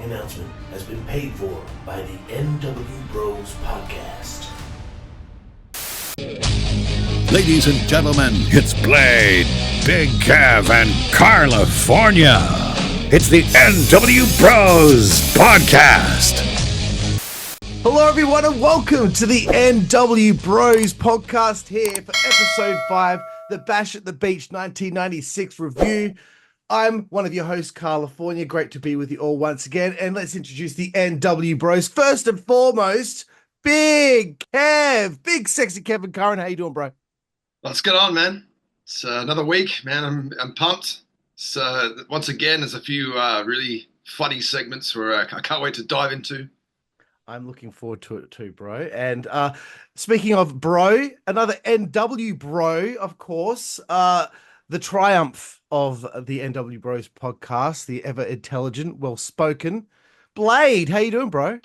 announcement has been paid for by the nWBro's podcast. Ladies and gentlemen, it's Blade, Big Kev, and California. It's the nWBro's podcast. Hello, everyone, and welcome to the nWBro's podcast here for episode 5, the Bash at the Beach 1996 review. I'm one of your hosts, California. Great to be with you all once again. And let's introduce the nWBro's. First and foremost, Big Kev, big sexy Kevin Curran. How you doing, bro? Let's get on, man. It's another week, man. I'm pumped. So once again, there's a few really funny segments where I can't wait to dive into. I'm looking forward to it too, bro. And speaking of bro, another nWBro, of course, the triumph of the nWBro's podcast, the ever intelligent, well-spoken Blade. How you doing, bro?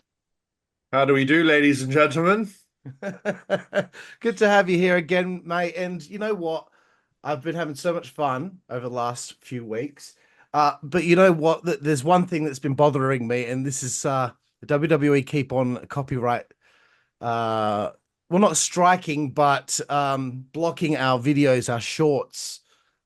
How do we do, ladies and gentlemen? Good to have you here again, mate. And you know what? I've been having so much fun over the last few weeks. But you know what? There's one thing that's been bothering me, and this is the WWE keep on copyright, well, not striking, but blocking our videos, our shorts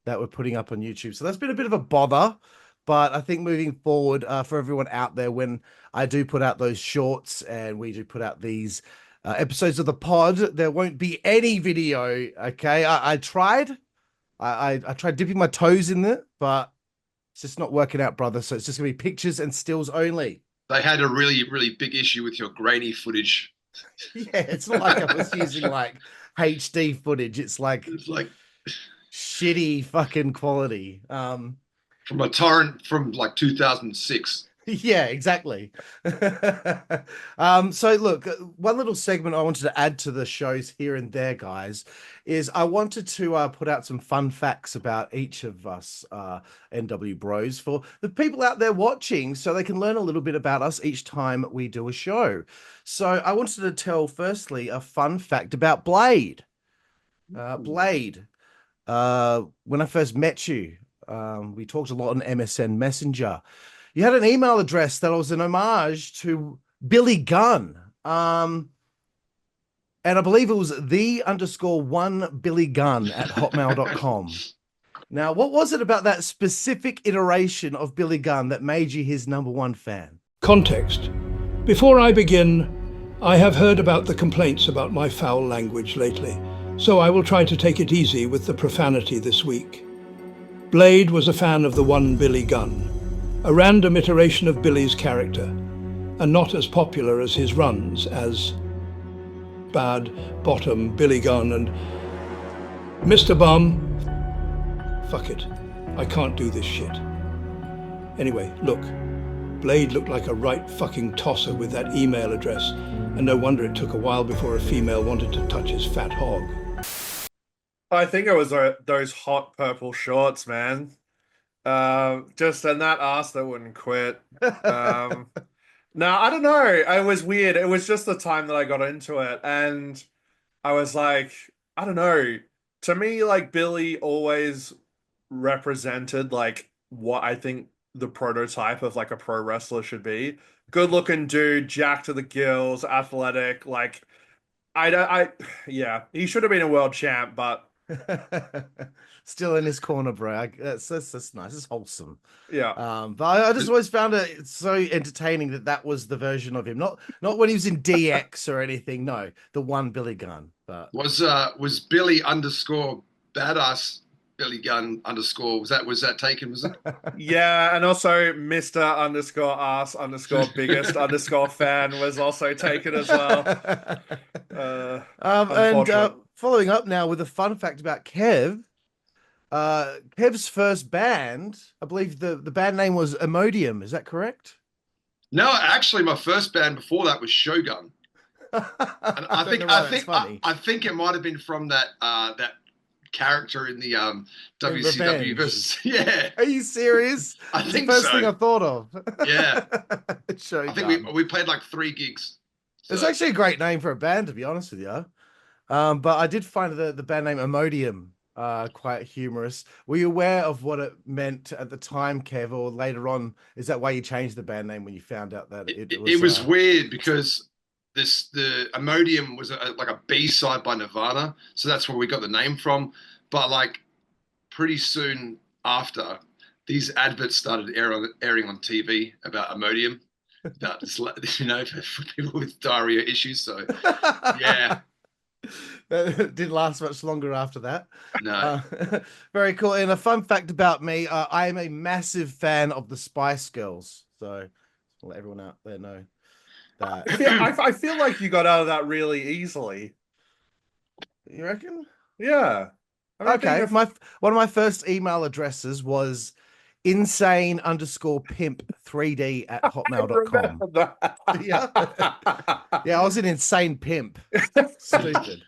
that we're putting up on YouTube. So that's been a bit of a bother. But I think moving forward, for everyone out there, when I do put out those shorts and we do put out these episodes of the pod, there won't be any video. Okay, I tried. I tried dipping my toes in it, but it's just not working out, brother. So it's just gonna be pictures and stills only. They had a really, really big issue with your grainy footage. Yeah, it's not like I was using like HD footage. It's like shitty fucking quality. From a torrent from like 2006. Yeah, exactly. So look, one little segment I wanted to add to the shows here and there, guys, is I wanted to put out some fun facts about each of us nWBro's for the people out there watching, so they can learn a little bit about us each time we do a show. So I wanted to tell firstly a fun fact about Blade. Blade, when I first met you, we talked a lot on MSN Messenger. You had an email address that was an homage to Billy Gunn. And I believe it was _1BillyGunn@hotmail.com. Now, what was it about that specific iteration of Billy Gunn that made you his #1 fan? Context. Before I begin, I have heard about the complaints about my foul language lately, so I will try to take it easy with the profanity this week. Blade was a fan of the one Billy Gunn, a random iteration of Billy's character, and not as popular as his runs as Bad, Bottom, Billy Gunn, and Mr. Bum. Fuck it, I can't do this shit. Anyway, look, Blade looked like a right fucking tosser with that email address, and no wonder it took a while before a female wanted to touch his fat hog. I think it was those hot purple shorts, man. Just and that ass that wouldn't quit. No, I don't know. It was weird. It was just the time that I got into it, and I was like, I don't know. To me, like Billy always represented like what I think the prototype of like a pro wrestler should be. Good-looking dude, jacked to the gills, athletic. Like, yeah, he should have been a world champ, but. Still in his corner, bro. That's nice. It's wholesome. Yeah. But I just always found it so entertaining that was the version of him. Not when he was in DX or anything. No, the one Billy Gunn. But Was Billy _badass Billy Gunn _ was that taken? Was it? Yeah, and also Mr. _ass_biggest _fan was also taken as well. And following up now with a fun fact about Kev. Kev's first band, I believe the band name was Imodium. Is that correct? No, actually, my first band before that was Shogun. And I think it might have been from that character in the WCW versus. Yeah. Are you serious? I think the first so. thing I thought of. Yeah. Shogun. I think we played like 3 gigs. So. It's actually a great name for a band, to be honest with you. But I did find the band name Imodium quite humorous. Were you aware of what it meant at the time, Kev, or later on? Is that why you changed the band name when you found out that it was weird because the Imodium was like a B-side by Nirvana, so that's where we got the name from. But like pretty soon after, these adverts started airing on TV about Imodium, about this, for people with diarrhea issues. So yeah. That didn't last much longer after that. No. Very cool. And a fun fact about me, I am a massive fan of the Spice Girls. So I'll let everyone out there know that. I feel like you got out of that really easily. You reckon? Yeah. Okay. One of my first email addresses was insane_pimp3d@hotmail.com. Yeah. Yeah, I was an insane pimp. Stupid.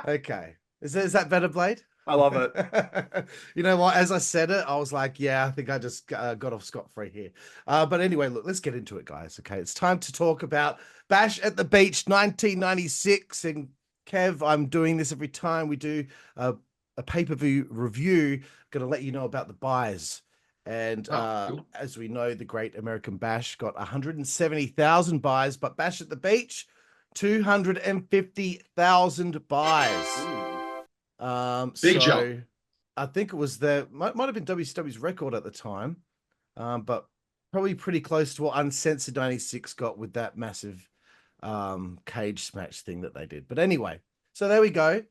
Okay. Is that better, Blade? I love it. You know what? As I said it, I was like, yeah, I think I just got off scot-free here. But anyway, look, let's get into it, guys. Okay, it's time to talk about Bash at the Beach 1996. And Kev, I'm doing this every time we do a pay-per-view review. Going to let you know about the buys. And cool. As we know, the Great American Bash got 170,000 buys, but Bash at the Beach, 250,000 buys. Big jump. I think it was might have been WCW's record at the time, but probably pretty close to what Uncensored 96 got with that massive cage match thing that they did. But anyway, so there we go.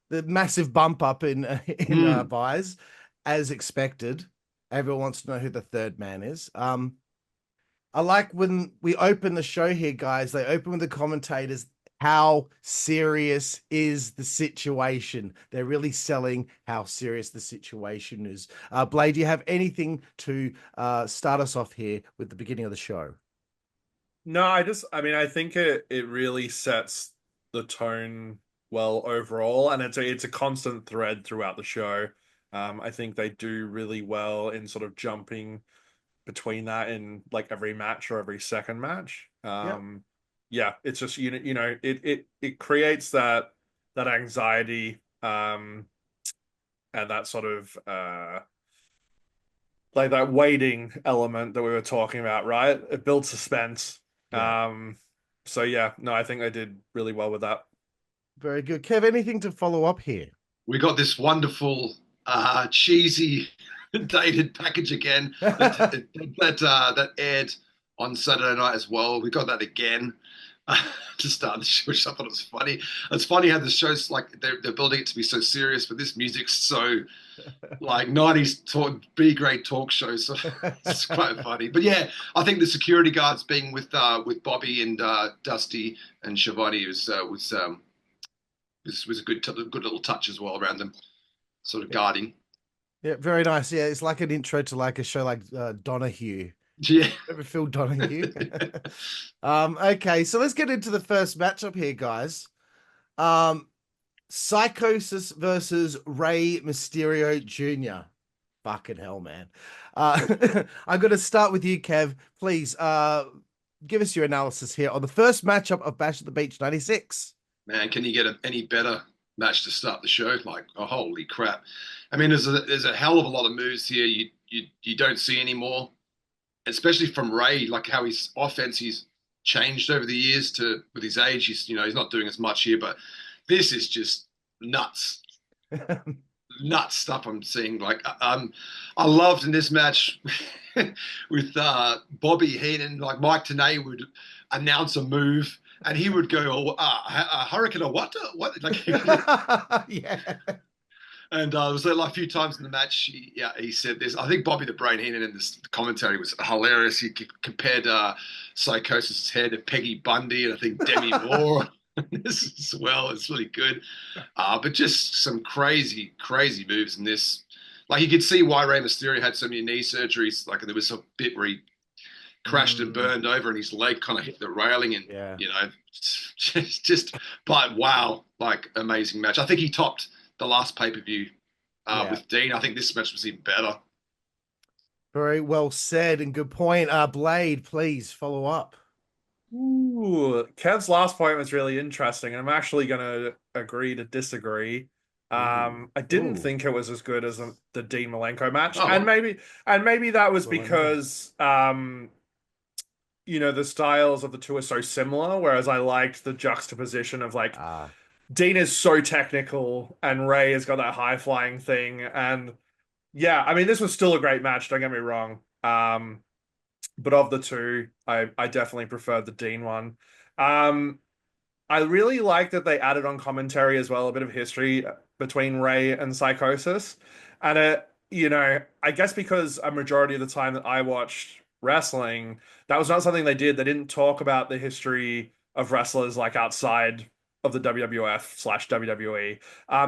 The massive bump up in buys, as expected. Everyone wants to know who the third man is. I like when we open the show here, guys. They open with the commentators. How serious is the situation? They're really selling how serious the situation is. Blade, do you have anything to start us off here with the beginning of the show? No, I think it really sets the tone well overall, and it's a constant thread throughout the show. I think they do really well in sort of jumping between that in like every match or every second match. Yeah, it's just it creates that anxiety and that sort of like that waiting element that we were talking about, right? It builds suspense. Yeah. So yeah, no, I think they did really well with that. Very good. Kev, anything to follow up here? We got this wonderful cheesy dated package again that aired on Saturday night as well. We got that again to start the show, which I thought was funny. It's funny how the show's like they're building it to be so serious, but this music's so like 90s B-grade talk show, so it's quite funny. But yeah, I think the security guards being with Bobby and Dusty and Schiavone was a good little touch as well around them, sort of guarding. Yeah, very nice. Yeah, it's like an intro to like a show like Donahue. Yeah. Remember Phil Donahue? Okay, so let's get into the first matchup here, guys. Psychosis versus Rey Mysterio Jr. Fucking hell, man. I'm going to start with you, Kev. Please give us your analysis here on the first matchup of Bash at the Beach 96. Man, can you get any better match to start the show? Like, oh, holy crap. I mean, there's a hell of a lot of moves here you don't see anymore, especially from Rey, like how his offense he's changed over the years with his age. He's not doing as much here, but this is just nuts. Nuts stuff I'm seeing. Like I loved in this match with Bobby Heenan, like Mike Tenay would announce a move and he would go, Hurricane or what? What? Like, yeah. And it was like a few times in the match, he said this. I think Bobby the Brain Heenan in this commentary was hilarious. He compared Psychosis' hair to Peggy Bundy and I think Demi Moore. This as well. It's really good. But just some crazy, crazy moves in this. Like you could see why Rey Mysterio had so many knee surgeries. Like there was a bit where he crashed and burned over and his leg kind of hit the railing and, but wow, like amazing match. I think he topped the last pay-per-view with Dean. I think this match was even better. Very well said and good point. Blade, please follow up. Ooh, Kev's last point was really interesting. I'm actually going to agree to disagree. I didn't think it was as good as the Dean Malenko match, Oh, and maybe that was Well, I know. because the styles of the two are so similar. Whereas I liked the juxtaposition of like Ah, Dean is so technical and Ray has got that high flying thing, and yeah, I mean this was still a great match. Don't get me wrong. But of the two, I definitely preferred the Dean one. Um, I really like that they added on commentary as well, a bit of history between Ray and Psychosis. And I guess because a majority of the time that I watched wrestling, that was not something they did. They didn't talk about the history of wrestlers like outside of the WWF/WWE.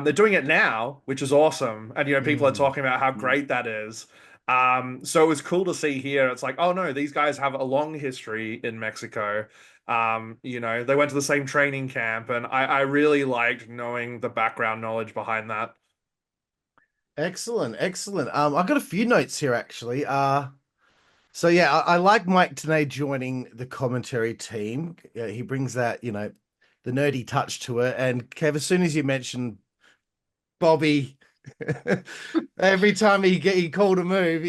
They're doing it now, which is awesome. And people are talking about how great that is. So it was cool to see here. It's like, oh no, these guys have a long history in Mexico. They went to the same training camp, and I really liked knowing the background knowledge behind that. excellent, excellent. I've got a few notes here actually. So yeah, I like Mike Tenay joining the commentary team. Yeah, he brings that, the nerdy touch to it. And Kev, as soon as you mentioned Bobby, every time he called a move,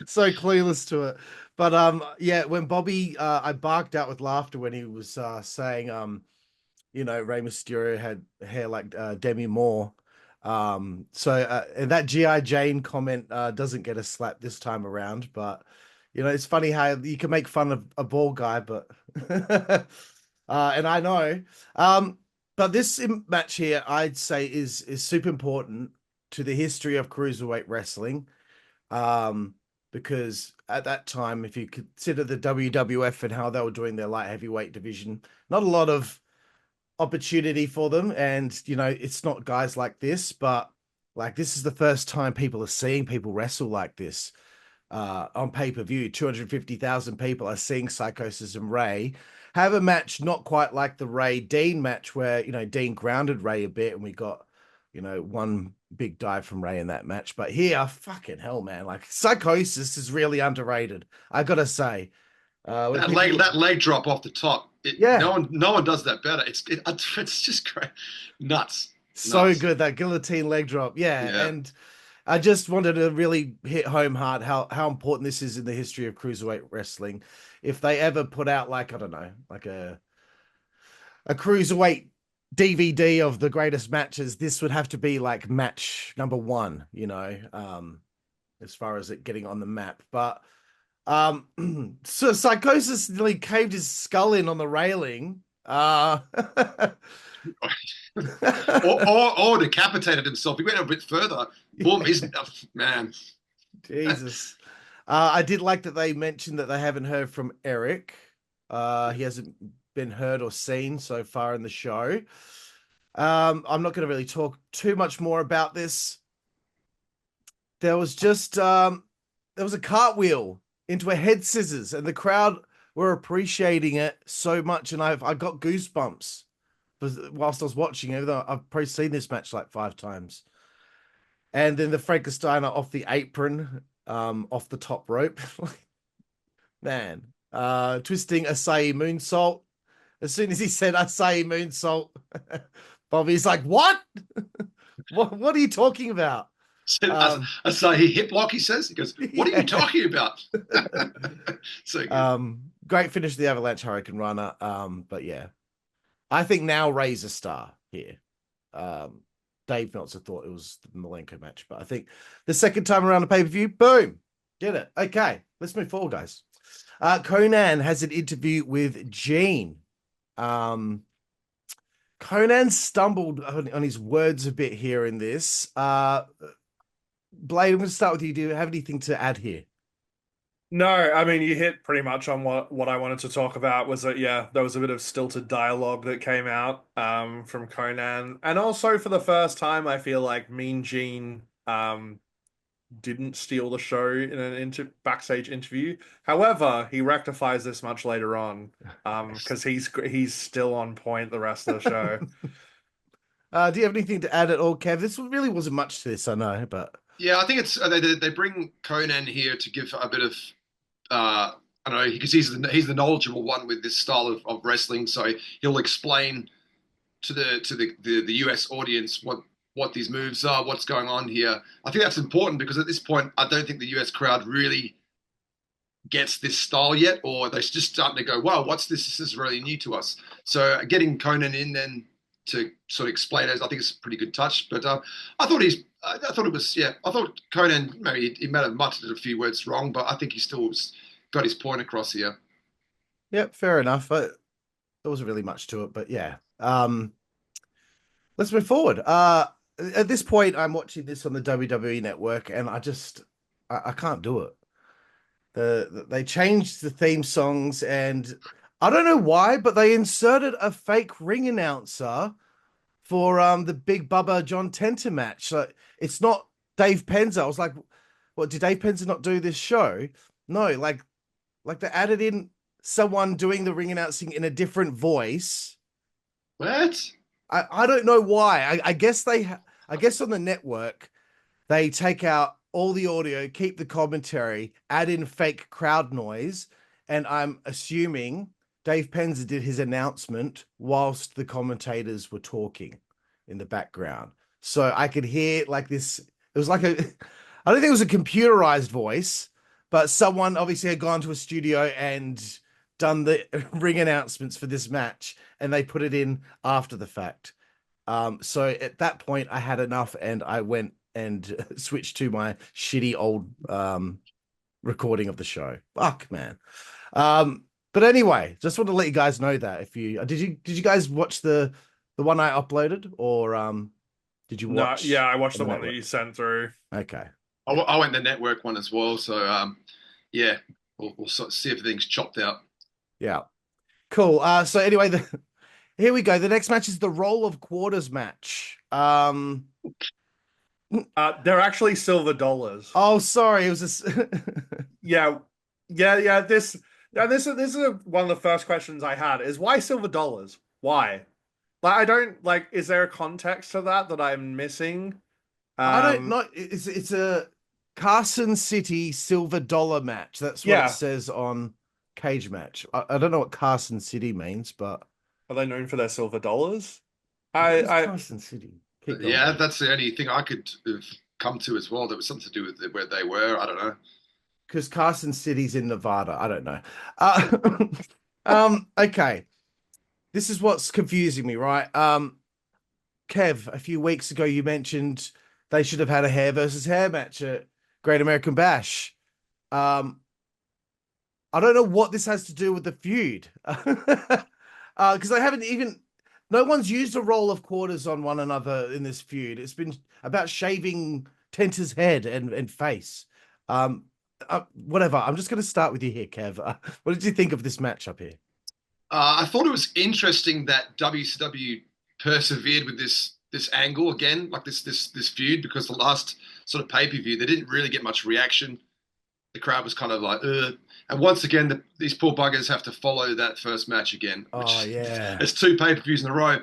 so clueless to it. But yeah, when Bobby, I barked out with laughter when he was saying Rey Mysterio had hair like Demi Moore. And that GI Jane comment doesn't get a slap this time around, but it's funny how you can make fun of a bald guy, but and I know. But this match here, I'd say is super important to the history of cruiserweight wrestling. Because at that time, if you consider the WWF and how they were doing their light heavyweight division, not a lot of opportunity for them. And, it's not guys like this, but like this is the first time people are seeing people wrestle like this on pay-per-view. 250,000 people are seeing Psychosis and Ray have a match not quite like the Ray Dean match where, Dean grounded Ray a bit and we got, one big dive from Ray in that match. But here, fucking hell, man, like Psychosis is really underrated. I gotta say. That leg drop off the top. Yeah. No one does that better. It's just great. Nuts. So good, that guillotine leg drop. Yeah. And I just wanted to really hit home hard how important this is in the history of cruiserweight wrestling. If they ever put out like, I don't know, like a cruiserweight DVD of the greatest matches, this would have to be like match number one, as far as it getting on the map. But so Psychosis nearly caved his skull in on the railing. Or decapitated himself. He went a bit further. Boom, he's man. Jesus. I did like that they mentioned that they haven't heard from Eric. He hasn't been heard or seen so far in the show. I'm not going to really talk too much more about this. There was a cartwheel into a head scissors, and the crowd were appreciating it so much, and I got goosebumps whilst I was watching, even though I've probably seen this match like 5 times. And then the Frankensteiner off the apron, off the top rope. Man, twisting Asai moonsault. As soon as he said Asai moonsault, Bobby's like, what? what are you talking about? Asai hip lock, he says. He goes, what are you talking about? So good. Great finish of the Avalanche Hurricane Runner. But yeah, I think now Ray's a star here. Dave Meltzer thought it was the Malenko match, but I think the second time around the pay-per-view, boom, get it. Okay, let's move forward, guys. Konnan has an interview with Gene. Konnan stumbled on his words a bit here in this. Blade, I'm going to start with you. Do you have anything to add here? No, I mean, you hit pretty much on what I wanted to talk about was that, yeah, there was a bit of stilted dialogue that came out from Konnan. And also for the first time, I feel like Mean Gene didn't steal the show in an backstage interview. However, he rectifies this much later on because he's still on point the rest of the show. Do you have anything to add at all, Kev? This really wasn't much to this, I know, but... Yeah, I think it's they bring Konnan here to give a bit of I don't know, because he's the knowledgeable one with this style of wrestling, so he'll explain to the US audience what these moves are, what's going on here. I think that's important because at this point, I don't think the US crowd really gets this style yet, or they're just starting to go, wow, what's this? This is really new to us. So getting Konnan in then to sort of explain it, I think it's a pretty good touch. But I thought Konnan, maybe he might have muttered a few words wrong, but I think he still got his point across here. Yep, fair enough. There wasn't really much to it, but yeah. Let's move forward. At this point, I'm watching this on the WWE Network, and I can't do it. They changed the theme songs, and I don't know why, but they inserted a fake ring announcer for the Big Bubba John Tenta match. So it's not Dave Penza. I was like, what, did Dave Penza not do this show? No, like they added in someone doing the ring announcing in a different voice. What? I don't know why. I guess on the network they take out all the audio, keep the commentary, add in fake crowd noise, and I'm assuming Dave Penza did his announcement whilst the commentators were talking in the background. So I could hear like this. It was like I don't think it was a computerized voice, but someone obviously had gone to a studio and done the ring announcements for this match, and they put it in after the fact. So at that point I had enough, and I went and switched to my shitty old recording of the show. Fuck, man. But anyway, just want to let you guys know that if you did you guys watch the one I uploaded, or did you watch? No, yeah, I watched the one that you sent through. Okay. I went the network one as well. So yeah, we'll sort of see if everything's chopped out. Yeah. Cool. So anyway, here we go. The next match is the Roll of Quarters match. They're actually silver dollars. Oh, sorry. It was a... yeah. This is one of the first questions I had is why silver dollars? Why? Like, I don't like. Is there a context to that I'm missing? I don't know. It's a Carson City silver dollar match. That's what it says on Cage Match. I don't know what Carson City means, but are they known for their silver dollars? Carson City. Yeah, that's the only thing I could have come to as well. There was something to do with where they were. I don't know. Because Carson City's in Nevada. I don't know. Okay. This is what's confusing me, right? Kev, a few weeks ago, you mentioned they should have had a hair versus hair match at Great American Bash. I don't know what this has to do with the feud. Because I haven't even... No one's used a roll of quarters on one another in this feud. It's been about shaving Tenta's head and face. Whatever. I'm just going to start with you here, Kev. What did you think of this match up here? I thought it was interesting that WCW persevered with this angle again, like this feud, because the last sort of pay-per-view, they didn't really get much reaction. The crowd was kind of like, ugh. And once again, these poor buggers have to follow that first match again. Oh, yeah. It's 2 pay-per-views in a row.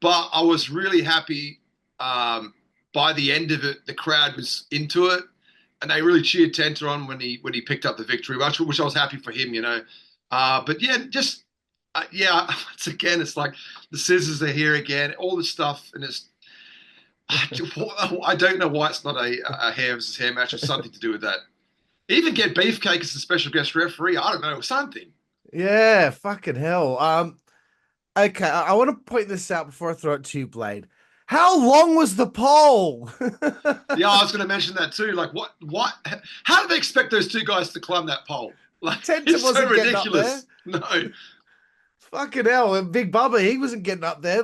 But I was really happy by the end of it, the crowd was into it. And they really cheered Tenta on when he picked up the victory, which I was happy for him, you know. But yeah, just, once again, it's like the scissors are here again, all this stuff. And it's, I don't know why it's not a hair versus hair match or something to do with that. Even get Beefcake as a special guest referee. I don't know, something. Yeah, fucking hell. Okay, I want to point this out before I throw it to you, Blade. How long was the pole? Yeah, I was going to mention that too. Like, what? How did they expect those 2 guys to climb that pole? Like, Tenta wasn't so ridiculous. No. Fucking hell. And Big Bubba, he wasn't getting up there.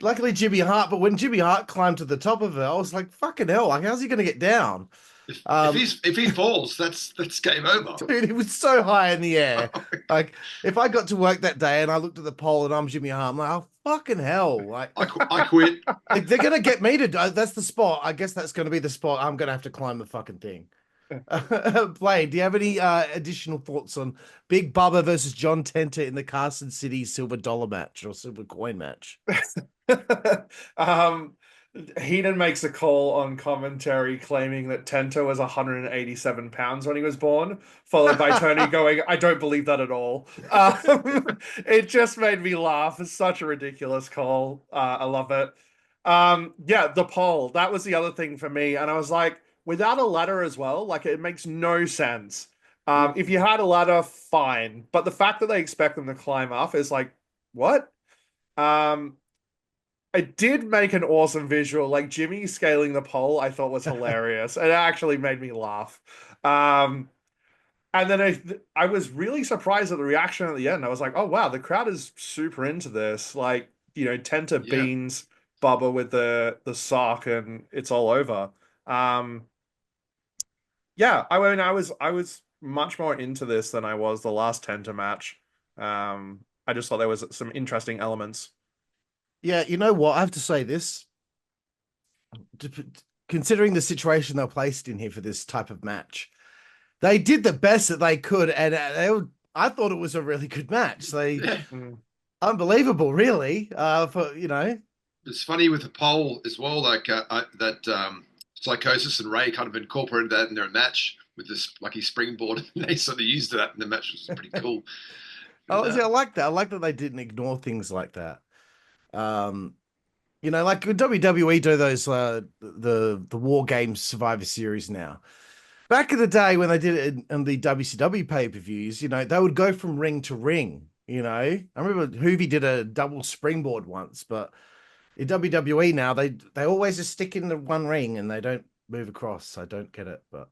Luckily, Jimmy Hart. But when Jimmy Hart climbed to the top of it, I was like, fucking hell. Like, how's he going to get down? If he falls, that's game over. Dude, he was so high in the air. Like, if I got to work that day and I looked at the pole and I'm Jimmy Hart, I'm like, oh, fucking hell. Like, I quit. They're going to get me to do that's the spot. I guess that's going to be the spot. I'm going to have to climb the fucking thing. Blade, do you have any additional thoughts on Big Bubba versus John Tenta in the Carson City silver dollar match or silver coin match? Heenan makes a call on commentary claiming that Tenta was 187 pounds when he was born, followed by Tony going, I don't believe that at all. It just made me laugh. It's such a ridiculous call. I love it. Yeah, the poll. That was the other thing for me. And I was like, without a ladder as well, like it makes no sense. If you had a ladder, fine. But the fact that they expect them to climb up is like, what? It did make an awesome visual. Like Jimmy scaling the pole, I thought was hilarious. It actually made me laugh. And then I was really surprised at the reaction at the end. I was like, oh, wow, the crowd is super into this. Like, Tenta beans Bubba with the sock and it's all over. Yeah, I mean, I was much more into this than I was the last Tenta match. I just thought there was some interesting elements. Yeah, you know what? I have to say this. Considering the situation they're placed in here for this type of match, they did the best that they could, and I thought it was a really good match. Unbelievable, really. It's funny with the poll as well, like that Psychosis and Ray kind of incorporated that in their match with this lucky springboard, and they sort of used that in the match, which was pretty cool. I like that. I like that they didn't ignore things like that. Like WWE do those the War Games Survivor Series now. Back in the day when they did it in the WCW pay-per-views, they would go from ring to ring. I remember Hoovy did a double springboard once, but in WWE now they always just stick in the one ring and they don't move across. I don't get it, but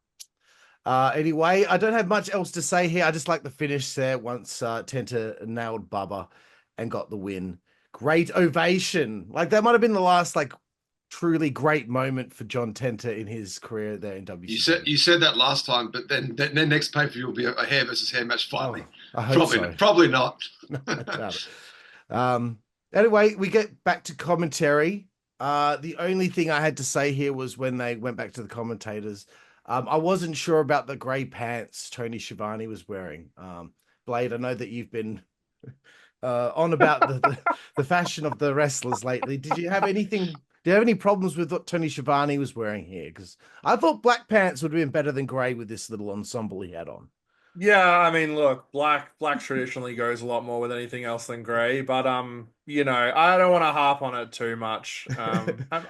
anyway, I don't have much else to say here. I just like the finish there once Tenta nailed Bubba and got the win. Great ovation. Like that might have been the last truly great moment for John Tenta in his career there in WCW. You said that last time, but then next pay-per-view will be a hair versus hair match finally. I hope so. Probably not. Anyway, we get back to commentary. The only thing I had to say here was when they went back to the commentators, I wasn't sure about the gray pants Tony Schiavone was wearing. Blade, I know that you've been on about the fashion of the wrestlers lately. Did you have any problems with what Tony Schiavone was wearing here? Because I thought black pants would have been better than gray with this little ensemble he had on. Yeah, I mean, look, black traditionally goes a lot more with anything else than gray, but I don't want to harp on it too much.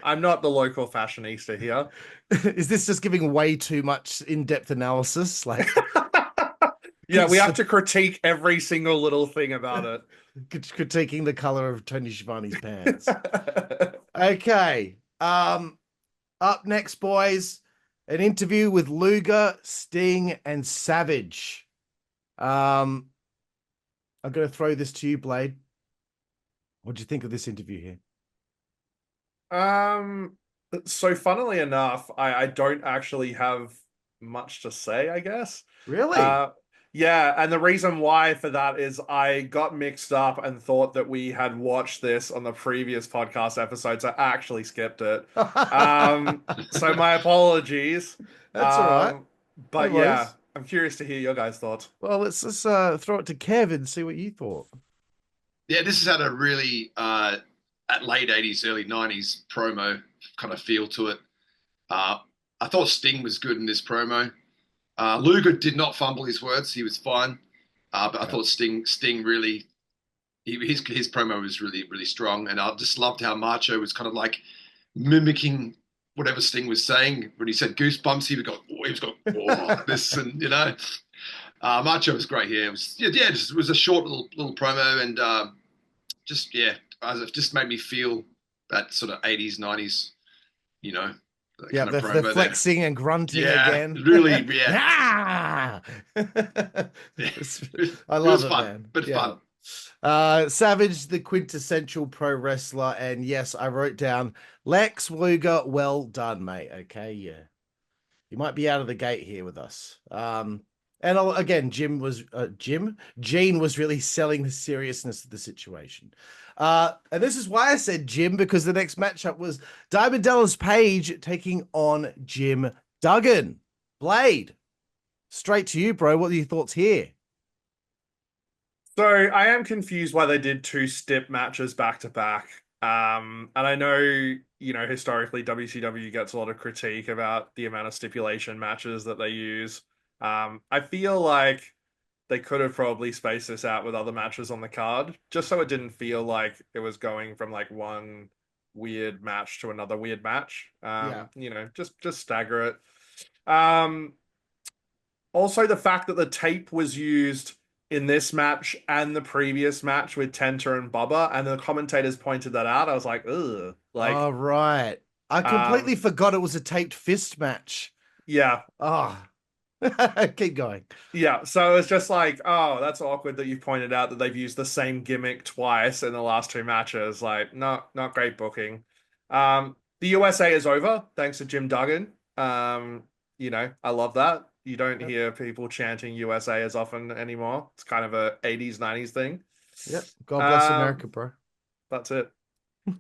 I'm not the local fashionista here. Is this just giving way too much in-depth analysis? Yeah, we have to critique every single little thing about it. Critiquing the color of Tony Schiavone's pants. Okay. Up next, boys, an interview with Luger, Sting, and Savage. I'm going to throw this to you, Blade. What do you think of this interview here? So funnily enough, I don't actually have much to say, I guess. Really? Yeah, and the reason why for that is I got mixed up and thought that we had watched this on the previous podcast episode, so I actually skipped it. So my apologies. That's all right. But yeah, I'm curious to hear your guys' thoughts. Well, let's throw it to Kev and see what you thought. Yeah, this has had a really at late 80s, early 90s promo kind of feel to it. I thought Sting was good in this promo. Luger did not fumble his words; he was fine. But I thought Sting really, his promo was really, really strong, and I just loved how Macho was kind of like mimicking whatever Sting was saying. When he said goosebumps, he was going like this, and Macho was great here. It was a short little promo, and it just made me feel that sort of 80s, 90s, Yeah, the flexing and grunting again. Really, yeah. I love it, fun, man. But fun. Savage, the quintessential pro wrestler, and yes, I wrote down Lex Luger. Well done, mate. Okay, yeah, you might be out of the gate here with us. And again, Gene was really selling the seriousness of the situation. And this is why I said Jim, because the next matchup was Diamond Dallas Page taking on Jim Duggan. Blade, straight to you, bro. What are your thoughts here? So I am confused why they did two stip matches back to back. And I know, historically WCW gets a lot of critique about the amount of stipulation matches that they use. I feel like they could have probably spaced this out with other matches on the card, just so it didn't feel like it was going from like one weird match to another weird match. Just stagger it. Um, Also, the fact that the tape was used in this match and the previous match with Tenta and Bubba, and the commentators pointed that out. I was like, ugh. Oh, right. I completely forgot it was a taped fist match. Yeah. Oh, keep going. Yeah. So it's just like, oh, that's awkward that you pointed out that they've used the same gimmick twice in the last two matches. Like, not great booking. The USA is over, thanks to Jim Duggan. I love that. You don't hear people chanting USA as often anymore. It's kind of a 80s, 90s thing. Yep. God bless America, bro. That's it.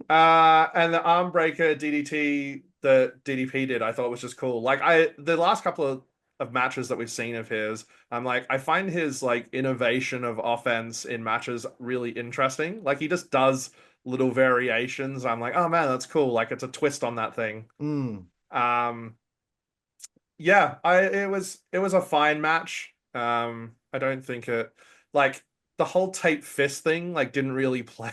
And the arm breaker DDT that DDP did, I thought was just cool. Like the last couple of matches that we've seen of his, I find his like innovation of offense in matches really interesting. Like he just does little variations. I'm like, oh man, that's cool. Like it's a twist on that thing. Yeah, it was a fine match. I don't think it like the whole tape fist thing like didn't really play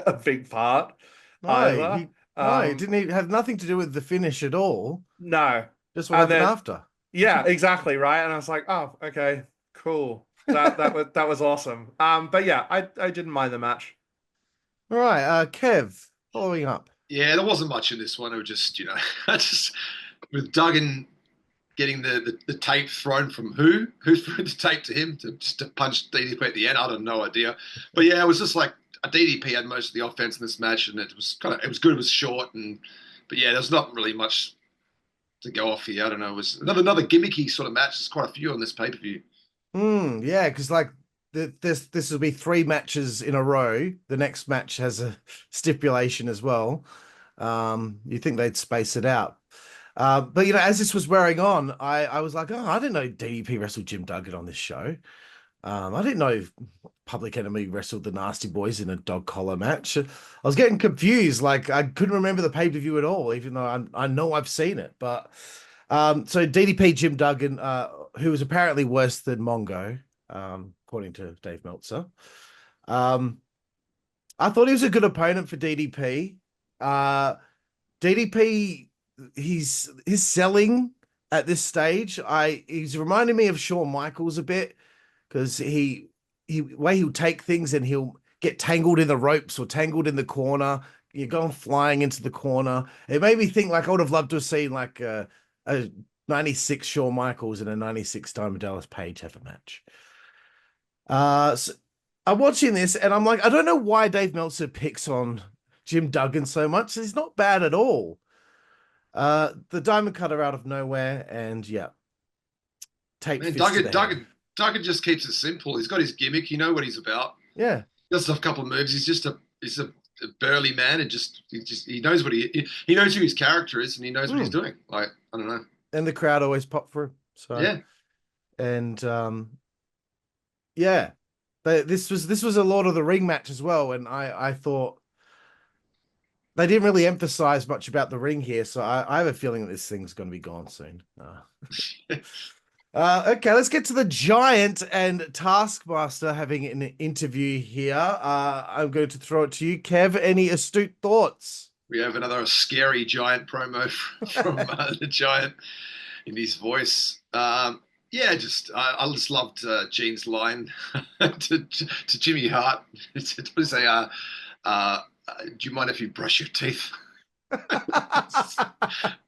a big part either. It didn't have nothing to do with the finish at all. No, just what happened after. Yeah, exactly right. And I was like, oh, okay, cool. That was awesome. But yeah, I didn't mind the match. All right, Kev, following up. Yeah, there wasn't much in this one. It was just just with Duggan getting the tape thrown from who threw the tape to him to punch DDP at the end. I don't no idea, but yeah, it was just like a DDP had most of the offense in this match, and it was good. It was short, but yeah, there's not really much to go off here. I don't know. It was another gimmicky sort of match. There's quite a few on this pay per view. Yeah, because like this will be 3 matches in a row. The next match has a stipulation as well. You think they'd space it out. But as this was wearing on, I was like, oh, I didn't know DDP wrestled Jim Duggan on this show. I didn't know Public Enemy wrestled the Nasty Boys in a dog collar match. I was getting confused. Like I couldn't remember the pay-per-view at all, even though I know I've seen it. But so DDP Jim Duggan, who was apparently worse than Mongo, according to Dave Meltzer. I thought he was a good opponent for DDP. DDP, his selling at this stage, he's reminding me of Shawn Michaels a bit, because he way he'll take things and he'll get tangled in the ropes or tangled in the corner. You're going flying into the corner. It made me think like I would have loved to have seen like a 96 Shawn Michaels and a 96 Diamond Dallas Page have a match. So I'm watching this and I'm like, I don't know why Dave Meltzer picks on Jim Duggan so much. He's not bad at all. The diamond cutter out of nowhere, and yeah, tape. Man, Duggan just keeps it simple. He's got his gimmick. You know what he's about. Yeah, just a couple of moves. He's a burly man, and he knows what he knows who his character is, and he knows what he's doing. Like I don't know. And the crowd always pop for him. So yeah, and yeah, but this was a Lord of the Ring match as well, and I thought they didn't really emphasize much about the ring here, so I have a feeling that this thing's going to be gone soon. Okay, let's get to the Giant and Taskmaster having an interview here. I'm going to throw it to you, Kev. Any astute thoughts? We have another scary Giant promo from the Giant in his voice. I just loved Gene's line to Jimmy Hart to say, do you mind if you brush your teeth? That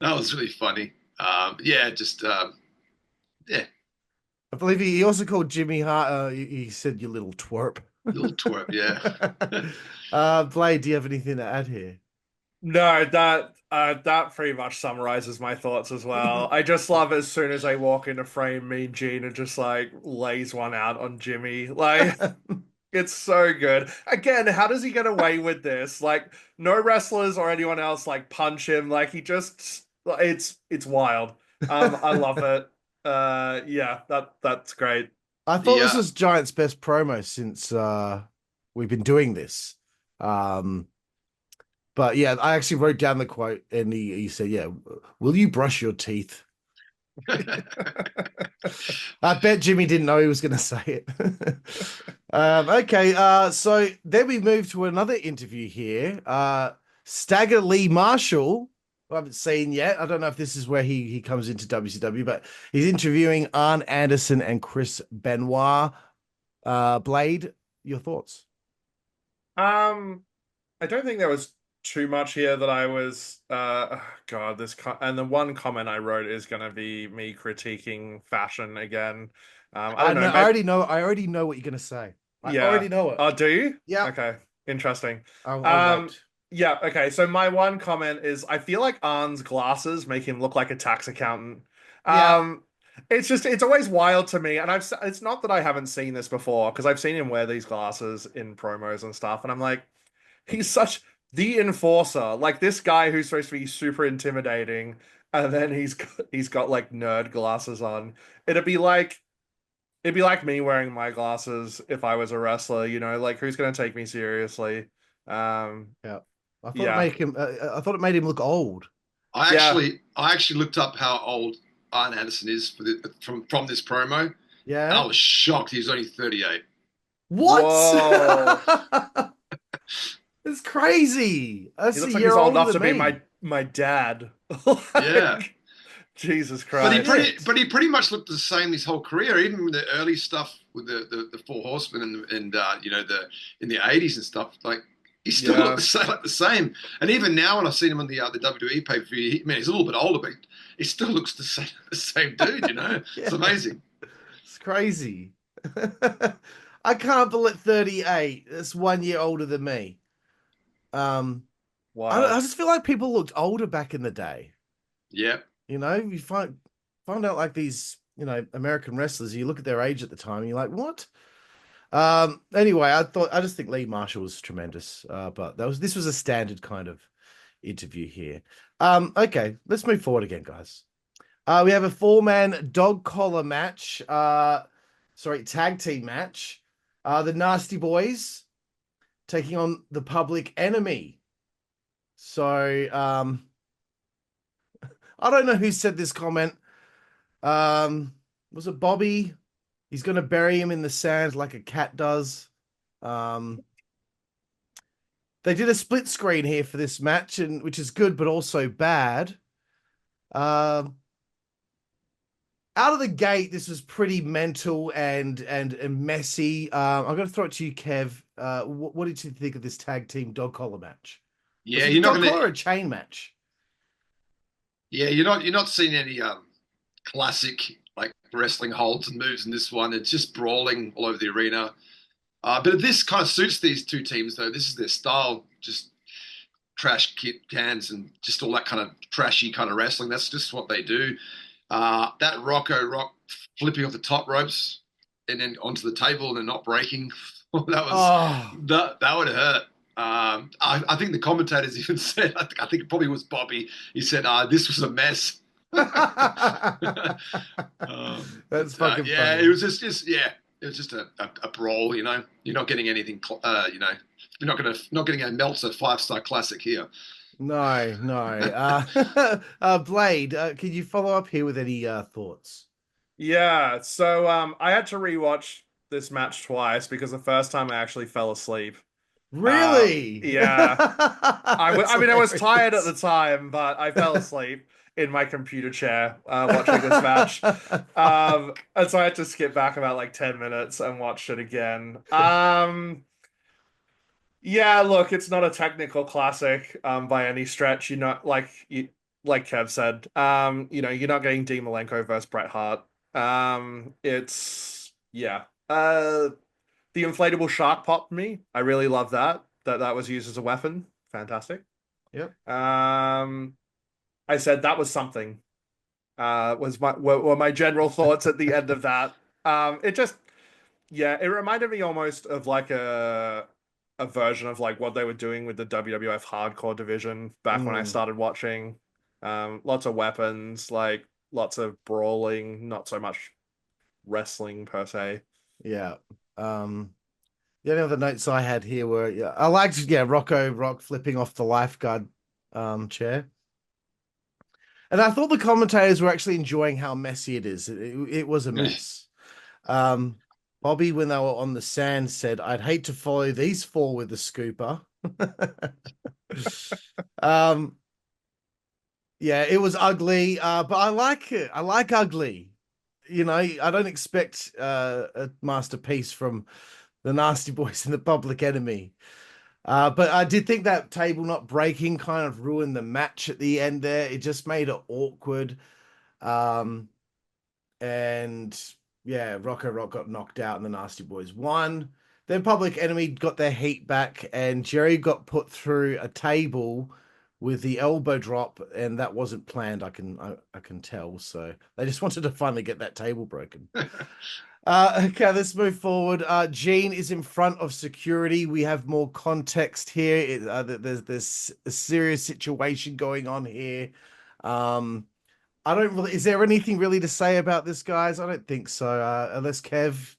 was really funny. Yeah. I believe he also called Jimmy Hart. He said, "You little twerp." Little twerp, yeah. Blade, do you have anything to add here? No, that pretty much summarizes my thoughts as well. I just love as soon as I walk into frame, Mean Gene and just like lays one out on Jimmy. Like it's so good. Again, how does he get away with this? Like no wrestlers or anyone else like punch him. Like he just it's wild. I love it. That's great. I thought this was Giant's best promo since we've been doing this. But yeah, I actually wrote down the quote, and he said, "Yeah, will you brush your teeth?" I bet Jimmy didn't know he was going to say it. Okay, so then we move to another interview here. Stagger Lee Marshall, who I haven't seen yet. I don't know if this is where he comes into WCW, but he's interviewing Arn Anderson and Chris Benoit. Blade, your thoughts? I don't think there was too much here that I was God, and the one comment I wrote is going to be me critiquing fashion again. I don't know. I already know what you're going to say. I already know it. Oh, do you? Yeah. Okay. Interesting. I'll wait. Yeah, okay. So my one comment is I feel like Arn's glasses make him look like a tax accountant. Yeah. It's always wild to me, and it's not that I haven't seen this before, because I've seen him wear these glasses in promos and stuff, and I'm like, he's such the enforcer, like this guy who's supposed to be super intimidating, and then he's got like nerd glasses on. It'd be like me wearing my glasses if I was a wrestler, like who's gonna take me seriously? Yeah. I thought it made him look old. I actually looked up how old Arn Anderson is from this promo. Yeah. And I was shocked he was only 38. What? It's crazy. He looks like he's old enough to be my dad. Yeah. Jesus Christ. But he pretty much looked the same his whole career, even with the early stuff with the Four Horsemen and in the 80s and stuff. Like he still looked the same. And even now when I've seen him on the WWE pay-per-view, he's a little bit older, but he still looks the same dude, Yeah. It's amazing. It's crazy. I can't believe 38. That's 1 year older than me. Wow. I just feel like people looked older back in the day. Yeah. You find out like these, American wrestlers, you look at their age at the time and you're like, what? Anyway, I just think Lee Marshall was tremendous. But this was a standard kind of interview here. Okay, let's move forward again, guys. We have a 4-man dog collar match. Tag team match. The Nasty Boys taking on the Public Enemy. So, I don't know who said this comment. Was it Bobby? He's going to bury him in the sand like a cat does. They did a split screen here for this match, which is good, but also bad. Out of the gate, this was pretty mental and messy. I'm going to throw it to you, Kev. What did you think of this tag team dog collar match? Yeah, you're not going to collar a chain match. Yeah, you're not seeing any classic like wrestling holds and moves in this one. It's just brawling all over the arena. But this kind of suits these two teams, though. This is their style, just trash cans and just all that kind of trashy kind of wrestling. That's just what they do. That Rock flipping off the top ropes and then onto the table and then not breaking. that would hurt. I think the commentators even said, I think it probably was Bobby. He said, this was a mess. That's fucking funny. It was just it was just a brawl. You're not getting anything. You're not getting a Meltzer 5-star classic here. No. Blade, can you follow up here with any thoughts? Yeah. So I had to rewatch this match twice because the first time I actually fell asleep. Really? Yeah. I was tired at the time, but I fell asleep in my computer chair watching this match. And so I had to skip back about like 10 minutes and watch it again. Yeah, look, it's not a technical classic by any stretch. You're not like Kev said. You're not getting Dean Malenko versus Bret Hart. The inflatable shark popped me. I really love that was used as a weapon. Fantastic. Yep. I said that was something. Were my general thoughts at the end of that. It reminded me almost of like a version of like what they were doing with the WWF hardcore division back when I started watching. Lots of weapons, like lots of brawling, not so much wrestling per se. Yeah. The only other notes I had here were, I liked, Rock flipping off the lifeguard chair. And I thought the commentators were actually enjoying how messy it is. It was a mess. Bobby, when they were on the sand, said, "I'd hate to follow these four with a scooper." Yeah, it was ugly, but I like it. I like ugly. You know, I don't expect a masterpiece from the Nasty Boys and the Public Enemy. But I did think that table not breaking kind of ruined the match at the end there. It just made it awkward. And yeah, Rock got knocked out and the Nasty Boys won. Then Public Enemy got their heat back and Jerry got put through a table with the elbow drop, and that wasn't planned. I can tell. So they just wanted to finally get that table broken. Okay, let's move forward. Gene is in front of security. We have more context here. There's a serious situation going on here. I don't really. Is there anything really to say about this, guys? I don't think so. Unless Kev.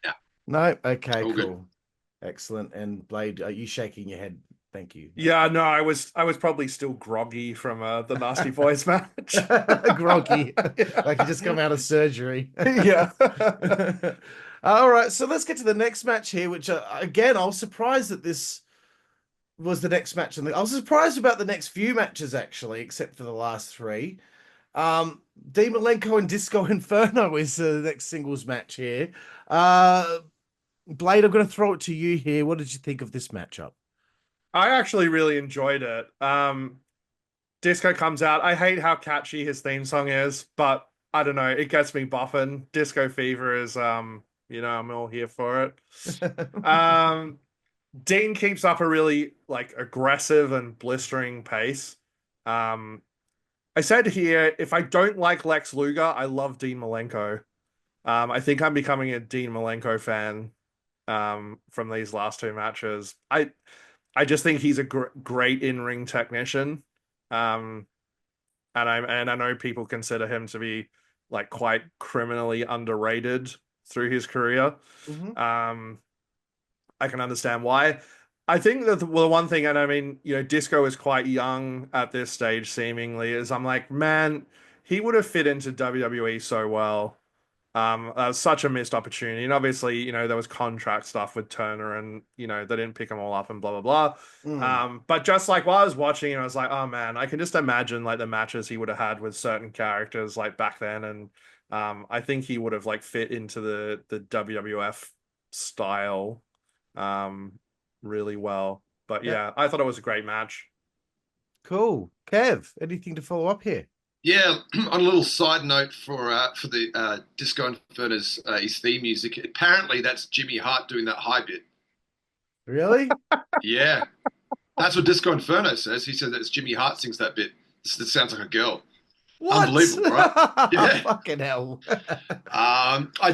Yeah. No. Okay. All cool. good. Excellent. And Blade, are you shaking your head? Thank you. Yeah, no, I was probably still groggy from the Nasty Boys match. Groggy, like you just come out of surgery. Yeah. All right, so let's get to the next match here, which again, I was surprised that this was the next match. I was surprised about the next few matches, actually, except for the last three. Dean Malenko and Disco Inferno is the next singles match here. Blade, I'm going to throw it to you here. What did you think of this matchup? I actually really enjoyed it. Disco comes out. I hate how catchy his theme song is, but I don't know. It gets me buffing. Disco Fever is, I'm all here for it. Dean keeps up a really aggressive and blistering pace. I said here, if I don't like Lex Luger, I love Dean Malenko. I think I'm becoming a Dean Malenko fan from these last two matches. I just think he's a great in-ring technician. And I know people consider him to be quite criminally underrated through his career. Mm-hmm. I can understand why. I think that the one thing, and I mean, Disco is quite young at this stage, seemingly, is I'm like, man, he would have fit into WWE so well. That was such a missed opportunity. And obviously, there was contract stuff with Turner and, they didn't pick them all up and blah, blah, blah. But just while I was watching it, I was like, oh man, I can just imagine the matches he would have had with certain characters back then. And I think he would have fit into the WWF style really well. But yeah, I thought it was a great match. Cool. Kev, anything to follow up here? Yeah, on a little side note for the Disco Inferno's his theme music, apparently that's Jimmy Hart doing that high bit. Really? Yeah, that's what Disco Inferno says. He said that it's Jimmy Hart sings that bit. It sounds like a girl. What? Unbelievable, right? Yeah. Fucking hell.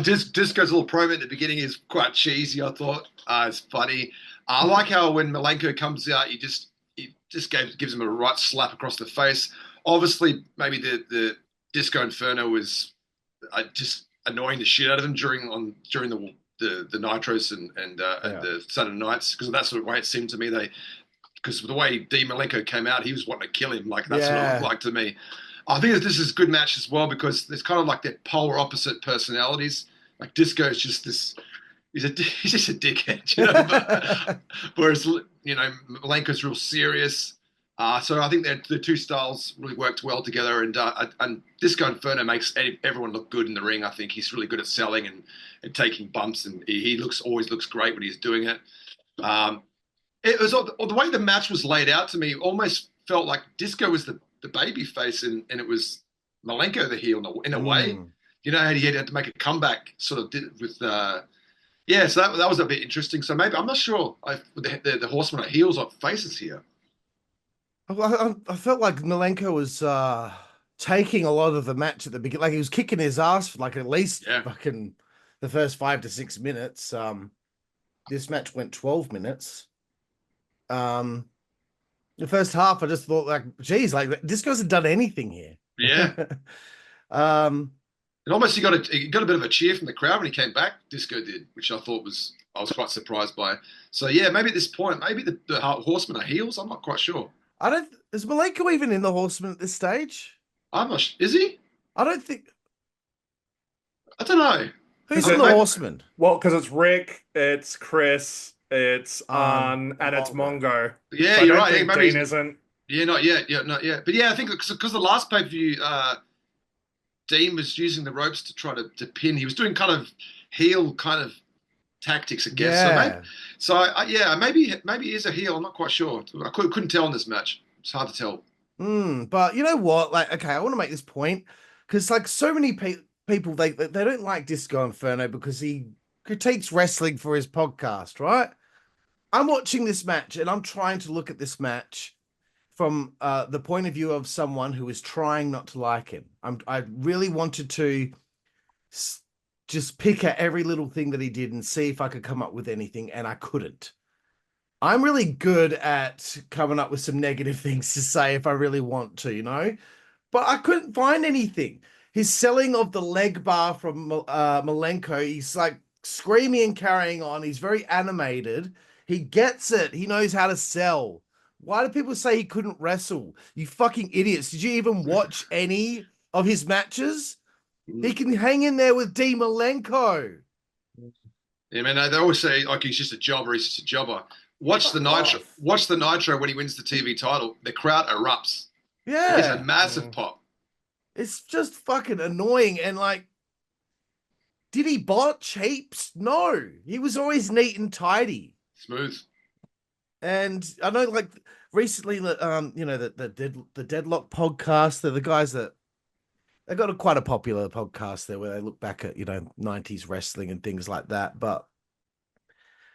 Disco's little promo at the beginning is quite cheesy, I thought. It's funny. I like how when Malenko comes out, he just gives him a right slap across the face. Obviously, maybe the Disco Inferno was just annoying the shit out of him during the Nitros and the Saturday nights, because that's the way it seemed to me. Because the way Dean Malenko came out, he was wanting to kill him. That's what it looked like to me. I think that this is a good match as well because there's kind of their polar opposite personalities. Disco's just this. He's just a dickhead, But, whereas Malenko's real serious. So I think that the two styles really worked well together, and Disco Inferno makes everyone look good in the ring. I think he's really good at selling and taking bumps, and he always looks great when he's doing it. It was the way the match was laid out to me. Almost felt like Disco was the baby face, and it was Malenko the heel in a way. And he had to make a comeback, sort of with. So that was a bit interesting. So maybe I'm not sure if the Horsemen are heels or faces here. I felt like Malenko was taking a lot of the match at the beginning. He was kicking his ass for at least fucking the first 5 to 6 minutes. This match went 12 minutes. The first half, I just thought geez, Disco hasn't done anything here. Yeah. And almost he got a bit of a cheer from the crowd when he came back. Disco did, which I was quite surprised by. So yeah, maybe at this point, maybe the Horsemen are heels. I'm not quite sure. Is Malenko even in the Horsemen at this stage? I'm not. Is he? I don't think. I don't know. Who's in the Horsemen? Well, because it's Rick, it's Chris, it's and it's Mongo. Yeah, so you're right. Yeah, maybe Dean isn't. Yeah, not yet. Yeah, not yet. But yeah, I think because the last pay-per-view, Dean was using the ropes to try to pin. He was doing kind of heel kind of tactics, I guess. Yeah. Maybe he is a heel. I'm not quite sure. I couldn't tell in this match. It's hard to tell. But you know what? Like, okay, I want to make this point because like so many people they don't like Disco Inferno because he critiques wrestling for his podcast, right? I'm watching this match and I'm trying to look at this match from the point of view of someone who is trying not to like him. I really wanted to just pick at every little thing that he did and see if I could come up with anything, and I couldn't. I'm really good at coming up with some negative things to say if I really want to, you know? But I couldn't find anything. His selling of the leg bar from Malenko, he's like screaming and carrying on. He's very animated. He gets it. He knows how to sell. Why do people say he couldn't wrestle? You fucking idiots. Did you even watch any of his matches? He can hang in there with D. Malenko. Yeah, man, they always say like he's just a jobber. He's just a jobber. Watch the Nitro when he wins the TV title. The crowd erupts. Yeah. It's a massive pop. It's just fucking annoying. And like, did he botch heaps? No. He was always neat and tidy. Smooth. And I know like recently the Deadlock podcast, they're the guys that they got quite a popular podcast there where they look back at, 90s wrestling and things like that. But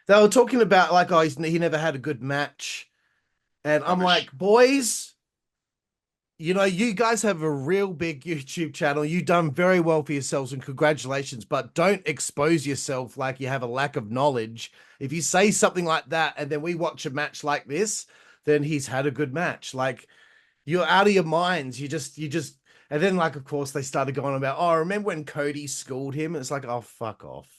they were talking about like, oh, he never had a good match. And I'm like, boys, you guys have a real big YouTube channel. You've done very well for yourselves and congratulations, but don't expose yourself like you have a lack of knowledge. If you say something like that and then we watch a match like this, then he's had a good match. Like, you're out of your minds. You just, and then like, of course, they started going about, oh, remember when Cody schooled him? It's like, oh, fuck off.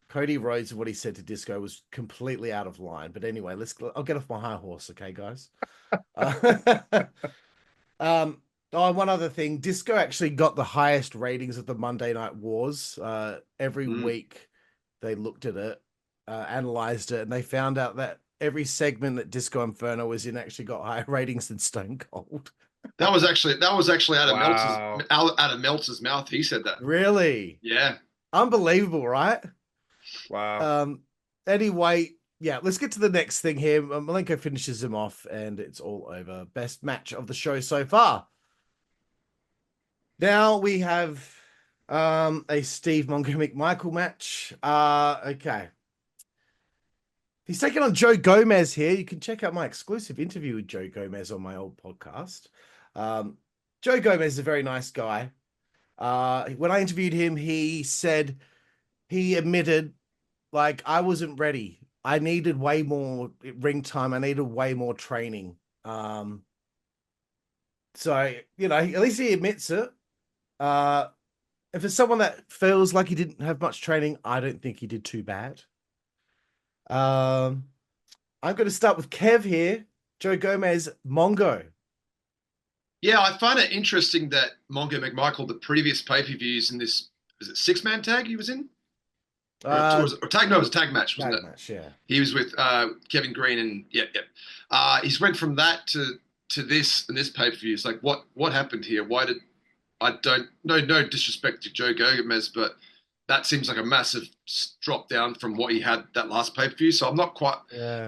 Cody Rhodes, what he said to Disco was completely out of line. But anyway, I'll get off my high horse. Okay, guys. One other thing, Disco actually got the highest ratings of the Monday Night Wars. Every week they looked at it, analyzed it, and they found out that every segment that Disco Inferno was in actually got higher ratings than Stone Cold. That was actually out of Wow. out of Meltzer's mouth. He said that. Really? Yeah. Unbelievable, right? Wow. Anyway, yeah, let's get to the next thing here. Malenko finishes him off and it's all over. Best match of the show so far. Now we have a Steve Mongo McMichael match. Okay. He's taking on Joe Gomez here. You can check out my exclusive interview with Joe Gomez on my old podcast. Joe Gomez is a very nice guy. When I interviewed him, he admitted, like, I wasn't ready. I needed way more ring time. I needed way more training. So, at least he admits it. If it's someone that feels like he didn't have much training, I don't think he did too bad. I'm going to start with Kev here. Joe Gomez, Mongo. Yeah, I find it interesting that Mongo McMichael, the previous pay-per-views in this, is it 6-man tag he was in? It was a tag match, wasn't it? Match, yeah. He was with Kevin Green and he's went from that to this and this pay-per-view. It's like what happened here? Why did no disrespect to Joe Gomez, but that seems like a massive drop down from what he had that last pay-per-view. So I'm not quite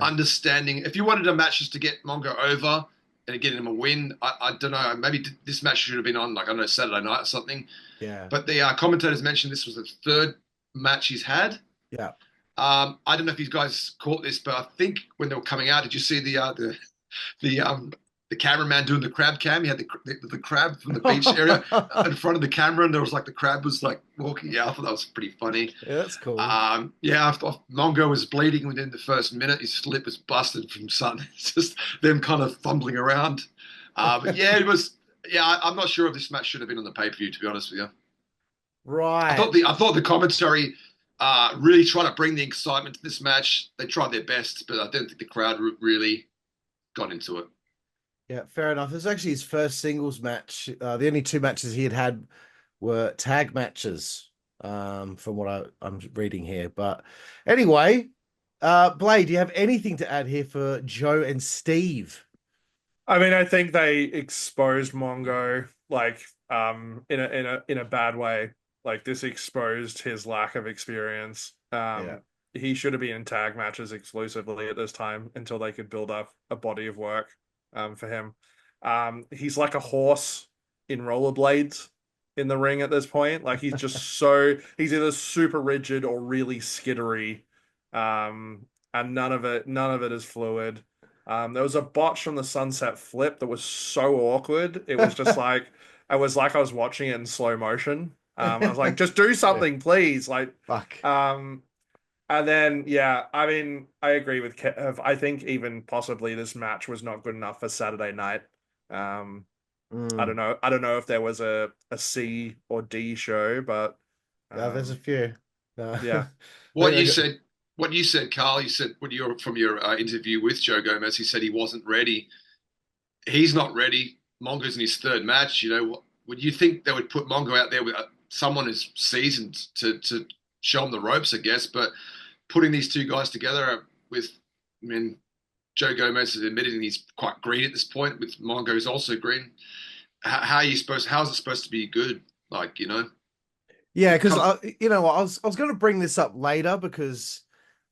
understanding. If you wanted a match just to get Mongo over and get him a win, I don't know. Maybe this match should have been on, like, I don't know, Saturday night or something. Yeah. But the commentators mentioned this was the third match he's had. Yeah. I don't know if you guys caught this, but I think when they were coming out, did you see the cameraman doing the crab cam? He had the crab from the beach area in front of the camera, and there was like the crab was like walking out. I thought that was pretty funny. Yeah, that's cool. I thought Mongo was bleeding within the first minute. His lip was busted from something. It's just them kind of fumbling around. But yeah, it was. Yeah, I'm not sure if this match should have been on the pay-per-view, to be honest with you. Right. I thought the commentary really tried to bring the excitement to this match. They tried their best, but I don't think the crowd really got into it. Yeah, fair enough. It was actually his first singles match. The only two matches he had were tag matches, from what I'm reading here. But anyway, Blade, do you have anything to add here for Joe and Steve? I mean, I think they exposed Mongo like in a bad way. Like this exposed his lack of experience. Yeah. He should have been in tag matches exclusively at this time until they could build up a body of work for him. He's like a horse in rollerblades in the ring at this point. Like he's just he's either super rigid or really skittery. And none of it is fluid. There was a botch from the sunset flip that was so awkward. It was just like I was watching it in slow motion. I was like, just do something, please. Like, Fuck. And then yeah, I mean, I agree with Kev. I think even possibly this match was not good enough for Saturday night. I don't know. I don't know if there was a C or D show, but yeah, there's a few. Yeah. What you said, Carl, you said when you were from your interview with Joe Gomez, he said he wasn't ready. He's not ready. Mongo's in his third match. You know, would you think they would put Mongo out there with someone who's seasoned to show him the ropes, I guess? But putting these two guys together with, I mean, Joe Gomez is admitting he's quite green at this point. With Mongo, who's also green. How's it supposed to be good? Like, you know? Yeah, because you know, I was going to bring this up later because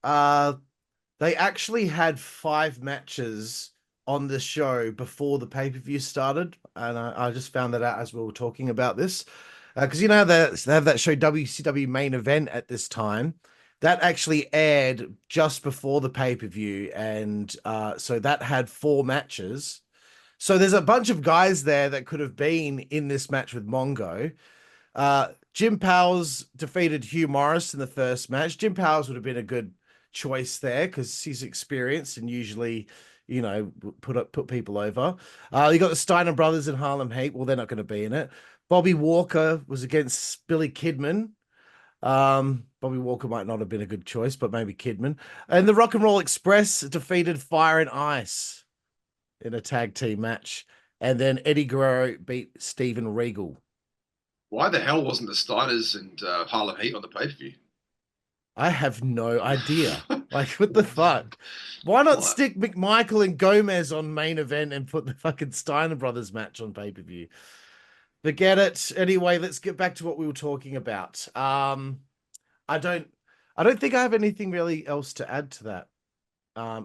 they actually had 5 matches on the show before the pay-per-view started, and I just found that out as we were talking about this, because you know they have that show WCW Main Event at this time that actually aired just before the pay-per-view, and so that had 4 matches. So there's a bunch of guys there that could have been in this match with Mongo. Jim Powers defeated Hugh Morris in the first match. Jim Powers would have been a good choice there because he's experienced and usually, you know, put people over. You got the Steiner brothers and Harlem Heat. Well, they're not going to be in it. Bobby Walker was against Billy Kidman. Bobby Walker might not have been a good choice, but maybe Kidman. And the Rock and Roll Express defeated Fire and Ice in a tag team match. And then Eddie Guerrero beat Steven Regal. Why the hell wasn't the Steiners and Harlem Heat on the pay-per-view? I have no idea. Like, what the fuck? Why not stick McMichael and Gomez on Main Event and put the fucking Steiner Brothers match on pay-per-view? Forget it. Anyway, let's get back to what we were talking about. I don't think I have anything really else to add to that.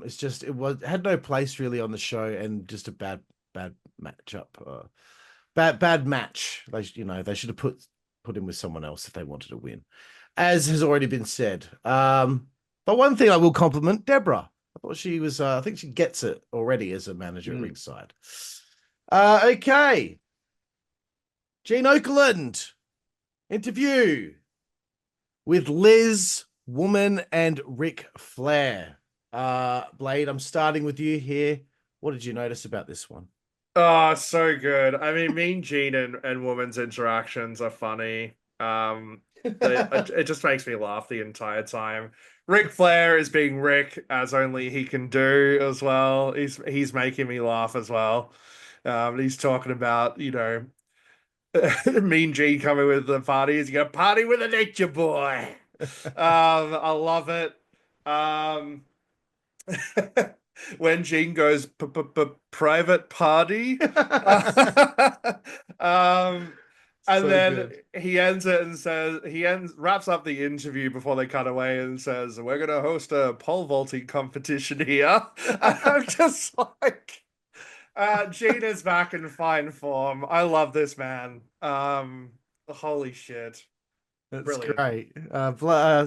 It's just it had no place really on the show and just a bad matchup. Bad match. They should have put him with someone else if they wanted to win, as has already been said. But one thing I will compliment Debra. I thought she was. I think she gets it already as a manager at ringside. Okay. Gene Okerlund interview with Liz, Woman, and Ric Flair. Blade, I'm starting with you here. What did you notice about this one? Oh, so good. I mean, Mean Gene and Woman's interactions are funny. It just makes me laugh the entire time. Ric Flair is being Rick as only he can do as well. He's making me laugh as well. He's talking about, you know, Mean Gene coming with the party. He's gonna party with a nature boy. I love it. When Gene goes private party, and then good. He ends it and says wraps up the interview before they cut away and says, "We're gonna host a pole vaulting competition here." And I'm just like, Gene is back in fine form. I love this man. Holy shit. That's brilliant. Great.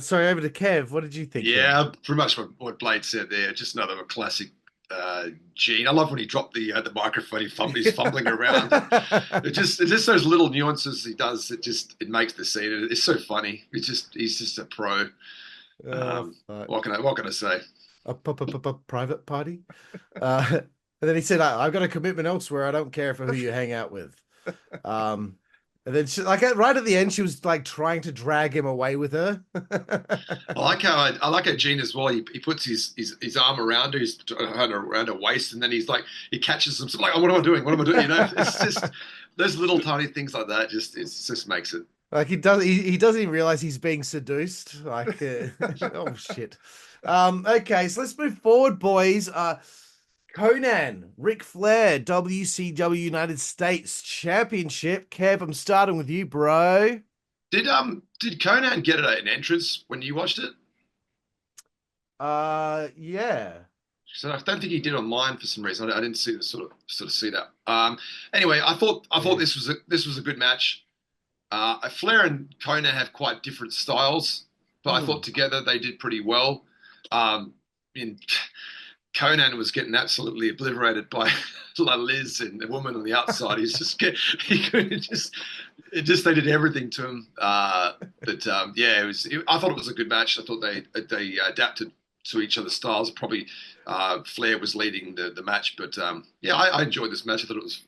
Sorry, over to Kev. What did you think? Yeah, pretty much what Blade said there. Just another classic Gene. I love when he dropped the microphone. He's fumbling around. It's just those little nuances he does. It makes the scene. It's so funny. He's just a pro. What can I say? A private party. And then he said, "I've got a commitment elsewhere. I don't care for who you hang out with." And then right at the end, she was like trying to drag him away with her. I like how Gene as well. He puts his arm around her, around her waist, and then he catches them. So like, oh, what am I doing? What am I doing? You know, it's just those little tiny things like that. It just makes it. Like he doesn't even realize he's being seduced. Like, oh shit. Okay, so let's move forward, boys. Konnan, Ric Flair, WCW United States Championship. Kev, I'm starting with you, bro. Did Konnan get an entrance when you watched it? Yeah. So I don't think he did online for some reason. I didn't see sort of see that. Anyway, I thought this was a good match. Flair and Konnan have quite different styles, but I thought together they did pretty well. Konnan was getting absolutely obliterated by Liz and the woman on the outside. They did everything to him. I thought it was a good match. I thought they adapted to each other's styles. Probably Flair was leading the match, but I enjoyed this match. I thought it was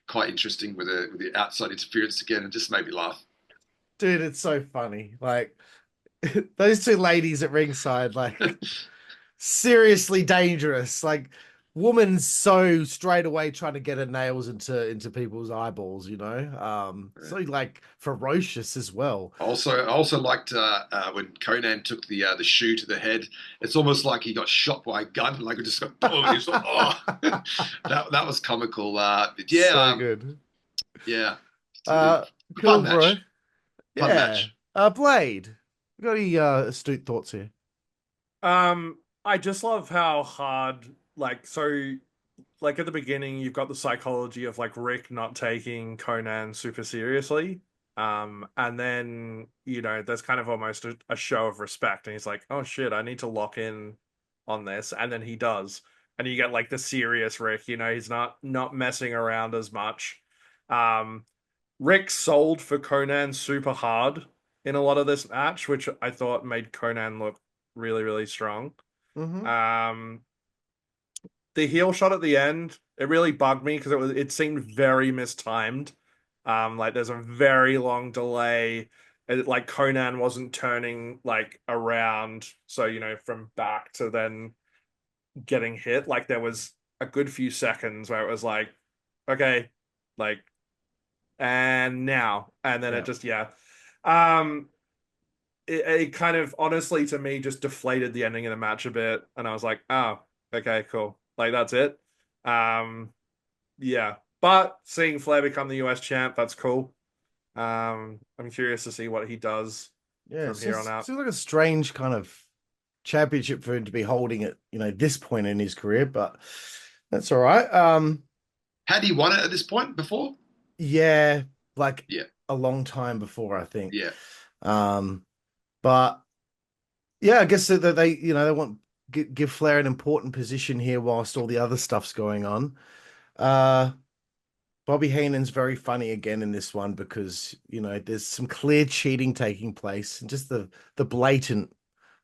quite interesting with the outside interference again, and just made me laugh. Dude, it's so funny. Like those two ladies at ringside, like seriously dangerous. Like woman's so straight away trying to get her nails into people's eyeballs, you know. So like ferocious as well. I also liked when Konnan took the shoe to the head. It's almost like he got shot by a gun. Like it just got boom. He was like, oh, that was comical. So good. Yeah. Cool, Fun bro. match. Yeah. Fun match. Blade. You got any astute thoughts here? I just love how hard, like at the beginning, you've got the psychology of like Rick not taking Konnan super seriously. And then, you know, there's kind of almost a show of respect. And he's like, oh shit, I need to lock in on this. And then he does. And you get like the serious Rick, you know, he's not messing around as much. Rick sold for Konnan super hard in a lot of this match, which I thought made Konnan look really, really strong. Mm-hmm. The heel shot at the end, it really bugged me because it seemed very mistimed. Like there's a very long delay. Like Konnan wasn't turning like around, so you know, from back to then getting hit. Like there was a good few seconds where it was like, okay, like, and now, and then it just it kind of honestly to me just deflated the ending of the match a bit, and I was like, oh, okay, cool. Like that's it. Yeah. But seeing Flair become the US champ, that's cool. I'm curious to see what he does from here on out. Seems like a strange kind of championship for him to be holding at, you know, this point in his career, but that's all right. Had he won it at this point before? Yeah, like a long time before, I think. Yeah. But yeah, I guess that they you know, they want give Flair an important position here whilst all the other stuff's going on. Bobby Heenan's very funny again in this one because, you know, there's some clear cheating taking place and just the blatant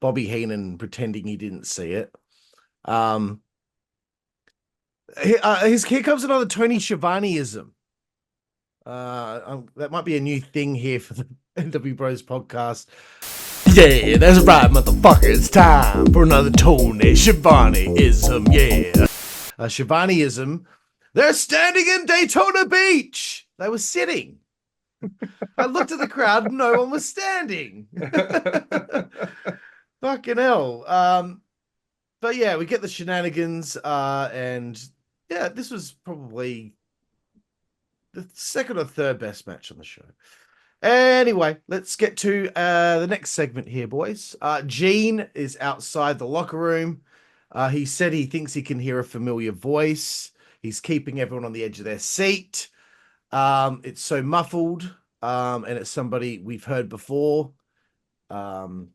Bobby Heenan pretending he didn't see it. Here comes another Tony Schiavoneism. That might be a new thing here for the nWBro's podcast. Yeah, that's right, motherfucker. It's time for another Tony Schiavoneism. Yeah. Schiavoneism. They're standing in Daytona Beach. They were sitting. I looked at the crowd. No one was standing. Fucking hell. But yeah, we get the shenanigans. And yeah, this was probably the second or third best match on the show. Anyway, let's get to the next segment here, boys. Gene is outside the locker room. He said he thinks he can hear a familiar voice. He's keeping everyone on the edge of their seat. It's so muffled, and it's somebody we've heard before. And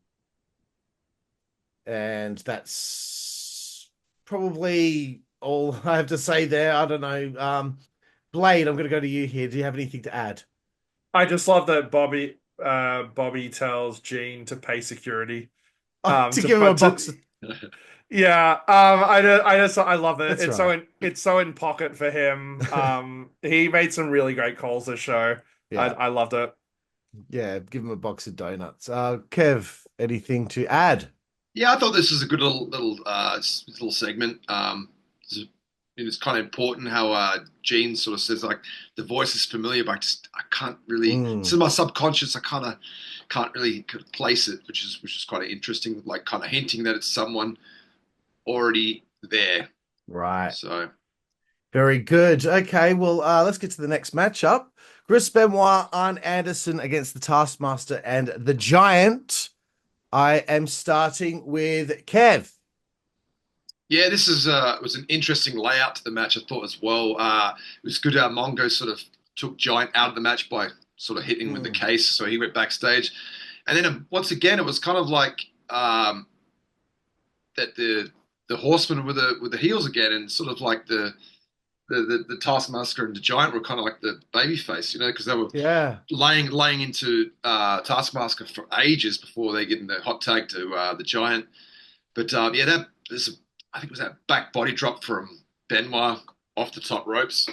that's probably all I have to say there. I don't know. Blade, I'm going to go to you here. Do you have anything to add? I just love that Bobby tells Gene to pay security. To give him a box. Yeah, I love it. That's right. It's so in pocket for him. He made some really great calls this show. Yeah, I loved it. yeah. Give him a box of donuts. Kev, anything to add? Yeah, I thought this was a good little segment. It's kind of important how Gene sort of says like the voice is familiar, but I can't really. It's in my subconscious. I kind of can't really place it, which is quite interesting. Like kind of hinting that it's someone already there. Right. So Very good. Okay, well, let's get to the next matchup. Chris Benoit, Arn Anderson against the Taskmaster and the Giant. I am starting with Kev. yeah, this is was an interesting layout to the match. I thought as well. It was good how Mongo sort of took Giant out of the match by sort of hitting with the case, so he went backstage, and then once again it was kind of like that the Horsemen were the heels again, and sort of like the Taskmaster and the Giant were kind of like the baby face, because they were laying into Taskmaster for ages before they get in the hot tag to the Giant. But yeah, I think it was that back body drop from Benoit off the top ropes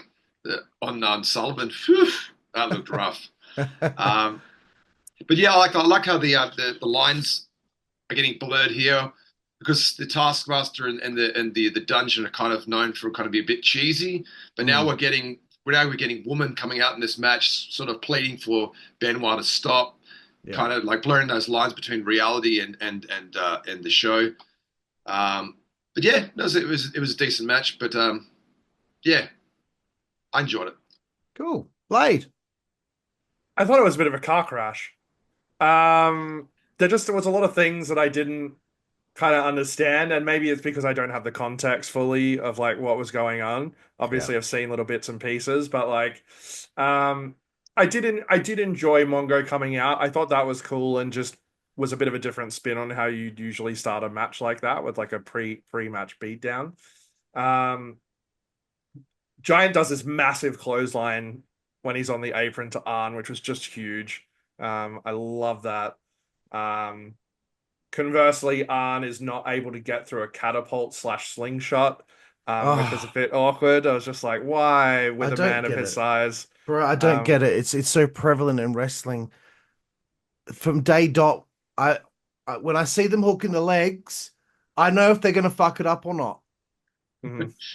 on Sullivan. Whew, that looked rough. But yeah, I like how the lines are getting blurred here because the Taskmaster and the dungeon are kind of known for kind of be a bit cheesy. But now we're getting woman coming out in this match, sort of pleading for Benoit to stop, kind of like blurring those lines between reality and the show. But yeah, it was a decent match. But yeah, I enjoyed it. Cool. Blade. I thought it was a bit of a car crash. There was a lot of things that I didn't kind of understand, and maybe it's because I don't have the context fully of like what was going on. Obviously, I've seen little bits and pieces, but like, I did enjoy Mongo coming out. I thought that was cool and just was a bit of a different spin on how you'd usually start a match like that with like a pre-match beatdown. Giant does this massive clothesline when he's on the apron to Arn, which was just huge. I love that. Conversely, Arn is not able to get through a catapult / slingshot, which is a bit awkward. I was just like, why with a man of his size? Bro, I don't get it. It's so prevalent in wrestling. From day dot, I when I see them hooking the legs, I know if they're going to fuck it up or not.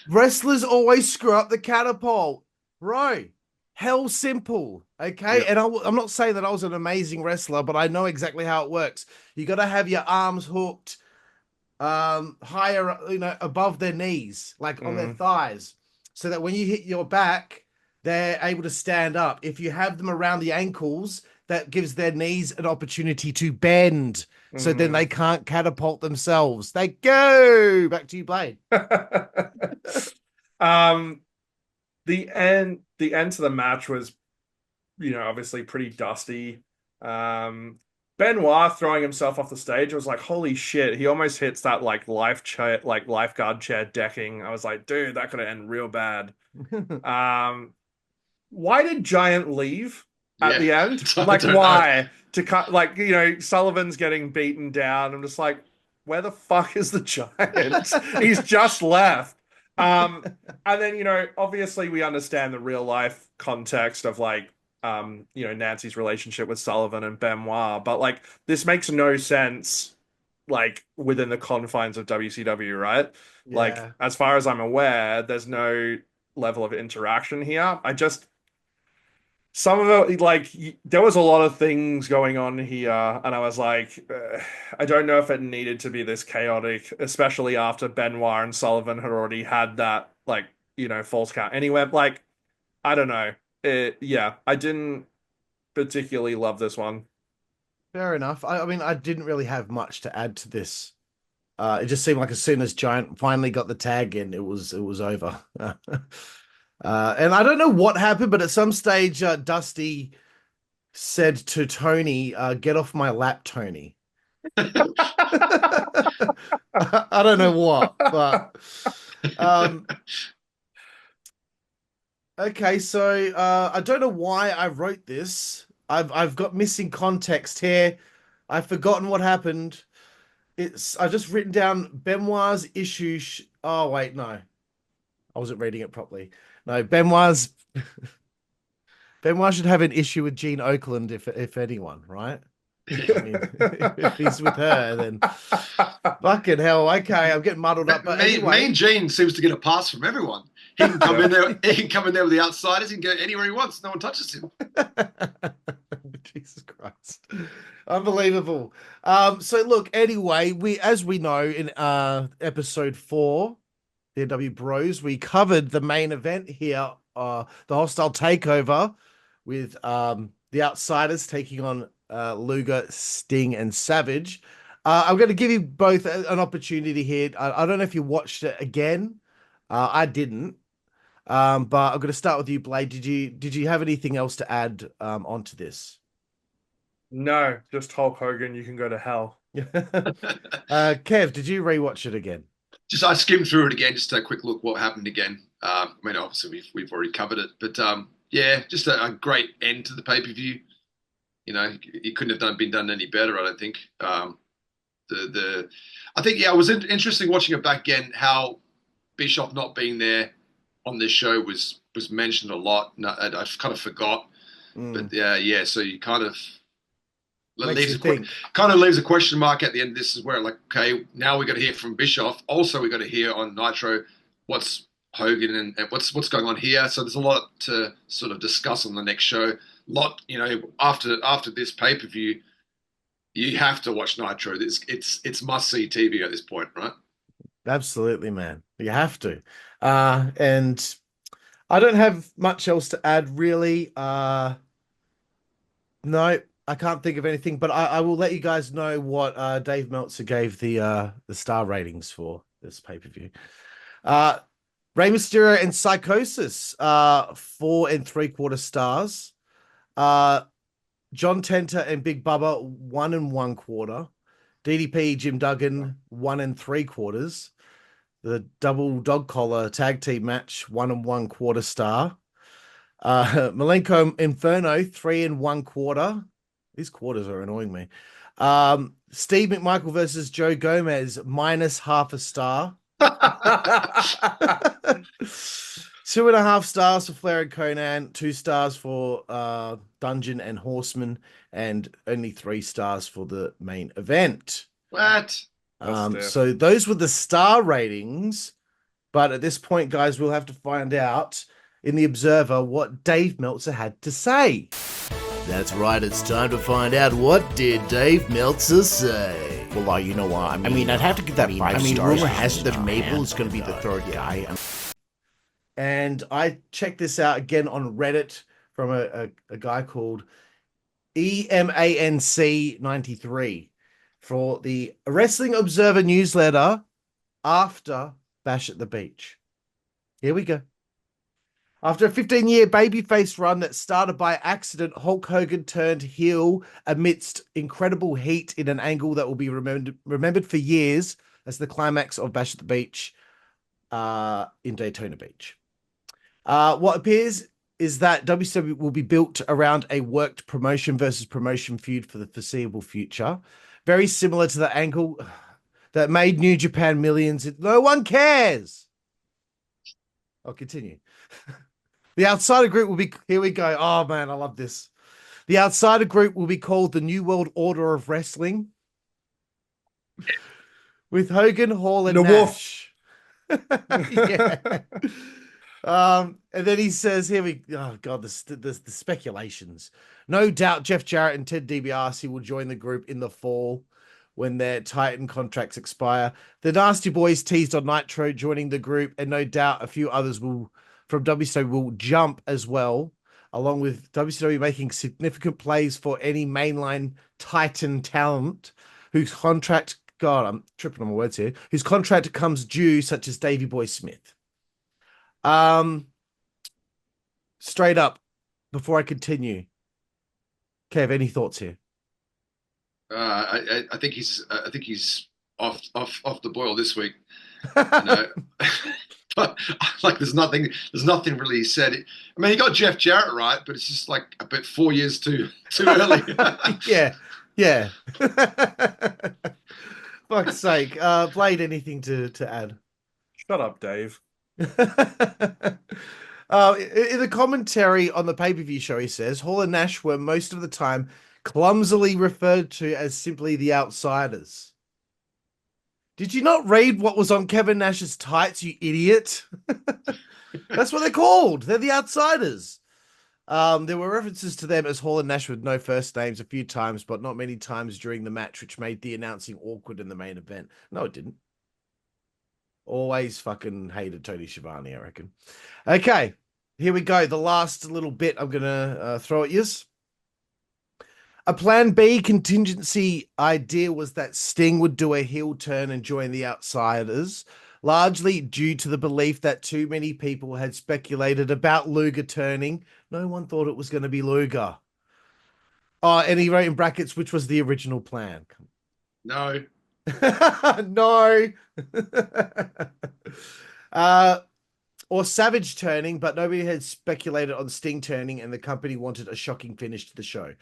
Wrestlers always screw up the catapult. Bro, hell simple. Okay. Yep. And I'm not saying that I was an amazing wrestler, but I know exactly how it works. You got to have your arms hooked higher, above their knees, like on their thighs, so that when you hit your back, they're able to stand up. If you have them around the ankles, that gives their knees an opportunity to bend. So then they can't catapult themselves. They go back to you, Blade. The end to the match was, obviously pretty dusty. Benoit throwing himself off the stage, I was like, holy shit, he almost hits that like lifeguard chair decking. I was like, dude, that could have ended real bad. Why did Giant leave at the end? Like, why? Know. To cut, like, Sullivan's getting beaten down. I'm just like, where the fuck is the Giant? He's just left. And then, obviously we understand the real life context of like, Nancy's relationship with Sullivan and Benoit, but like, this makes no sense, like, within the confines of WCW, right? Yeah. Like, as far as I'm aware, there's no level of interaction here. Some of it, like, there was a lot of things going on here, and I was like, I don't know if it needed to be this chaotic, especially after Benoit and Sullivan had already had that, like, false count anywhere. Like, I don't know. I didn't particularly love this one. Fair enough. I mean, I didn't really have much to add to this. It just seemed like as soon as Giant finally got the tag in, it was over. And I don't know what happened, but at some stage, Dusty said to Tony, "Get off my lap, Tony." I don't know what, but okay. So I don't know why I wrote this. I've got missing context here. I've forgotten what happened. I just written down Benoit's issue. Oh wait, no, I wasn't reading it properly. No, Benoit should have an issue with Gene Okerlund, if anyone, right? I mean, if he's with her, then fucking hell. Okay, I'm getting muddled up. But anyway, Mean Gene seems to get a pass from everyone. He can come in there. He can come in there with the outsiders. He can go anywhere he wants. No one touches him. Jesus Christ, unbelievable. So look, anyway, as we know in episode 4, the nWBro's, we covered the main event here, the hostile takeover with the outsiders taking on Luger, Sting, and Savage. I'm going to give you both an opportunity here. I don't know if you watched it again. I didn't. But I'm going to start with you, Blade. Did you have anything else to add onto this? No, just Hulk Hogan. You can go to hell. Kev, did you rewatch it again? Just I skimmed through it again, just a quick look what happened again. I mean, obviously we've already covered it, but yeah, just a great end to the pay-per-view. You know, it couldn't have been done any better, I don't think. I think, yeah, it was interesting watching it back again, how Bischoff not being there on this show was mentioned a lot. No, I kind of forgot. But yeah, so you kind of leaves a question mark at the end of this, is where, like, okay, now we got to hear from Bischoff. Also, we got to hear on Nitro what's Hogan and what's going on here. So there's a lot to sort of discuss on the next show. You know, after this pay-per-view, you have to watch Nitro. It's must-see TV at this point, right? Absolutely, man. You have to. And I don't have much else to add, really. No, I can't think of anything, but I will let you guys know what Dave Meltzer gave the star ratings for this pay-per-view. Rey Mysterio and Psychosis, 4 3/4 stars. John Tenta and Big Bubba, 1 1/4. DDP, Jim Duggan, 1 3/4. The double dog collar tag team match, 1 1/4 star. Malenko Inferno, 3 1/4. These quarters are annoying me. Steve McMichael versus Joe Gomez, -0.5 star. 2.5 stars for Flair and Konnan, 2 stars for Dungeon and Horsemen, and only 3 stars for the main event. What? So those were the star ratings, but at this point, guys, we'll have to find out in the Observer what Dave Meltzer had to say. That's right, it's time to find out what did Dave Meltzer say. Well, you know what? I mean, I'd have to give that 5 stars. Rumor has it that Mabel is going to be the third guy. And I checked this out again on Reddit from a guy called EMANC93 for the Wrestling Observer newsletter after Bash at the Beach. Here we go. After a 15-year babyface run that started by accident, Hulk Hogan turned heel amidst incredible heat in an angle that will be remembered for years as the climax of Bash at the Beach in Daytona Beach. What appears is that WCW will be built around a worked promotion versus promotion feud for the foreseeable future. Very similar to the angle that made New Japan millions. No one cares. I'll continue. The Outsider Group will be, here we go. Oh man, I love this. The Outsider Group will be called the New World Order of Wrestling. With Hogan, Hall, and Nash. Yeah. And then he says, oh God, the speculations. No doubt Jeff Jarrett and Ted DiBiase will join the group in the fall when their Titan contracts expire. The Nasty Boys teased on Nitro joining the group, and no doubt a few others from WCW will jump as well, along with WCW making significant plays for any mainline Titan talent whose contract, God, I'm tripping on my words here, whose contract comes due, such as Davey Boy Smith. Straight up, before I continue, Kev, any thoughts here? I think he's off the boil this week. You know? But like, there's nothing really said. I mean, he got Jeff Jarrett right, but it's just like a bit 4 years too early. Yeah. Fuck's sake. Blade, anything to add? Shut up, Dave. In the commentary on the pay-per-view show, he says Hall and Nash were most of the time clumsily referred to as simply the Outsiders. Did you not read what was on Kevin Nash's tights, you idiot? That's what they're called. They're the Outsiders. There were references to them as Hall and Nash with no first names a few times, but not many times during the match, which made the announcing awkward in the main event. No, it didn't. Always fucking hated Tony Schiavone, I reckon. Okay, here we go. The last little bit I'm going to throw at you. A plan B contingency idea was that Sting would do a heel turn and join the Outsiders, largely due to the belief that too many people had speculated about Luger turning. No one thought it was going to be Luger. Oh, and he wrote in brackets, which was the original plan. No. No. Or Savage turning, but nobody had speculated on Sting turning, and the company wanted a shocking finish to the show.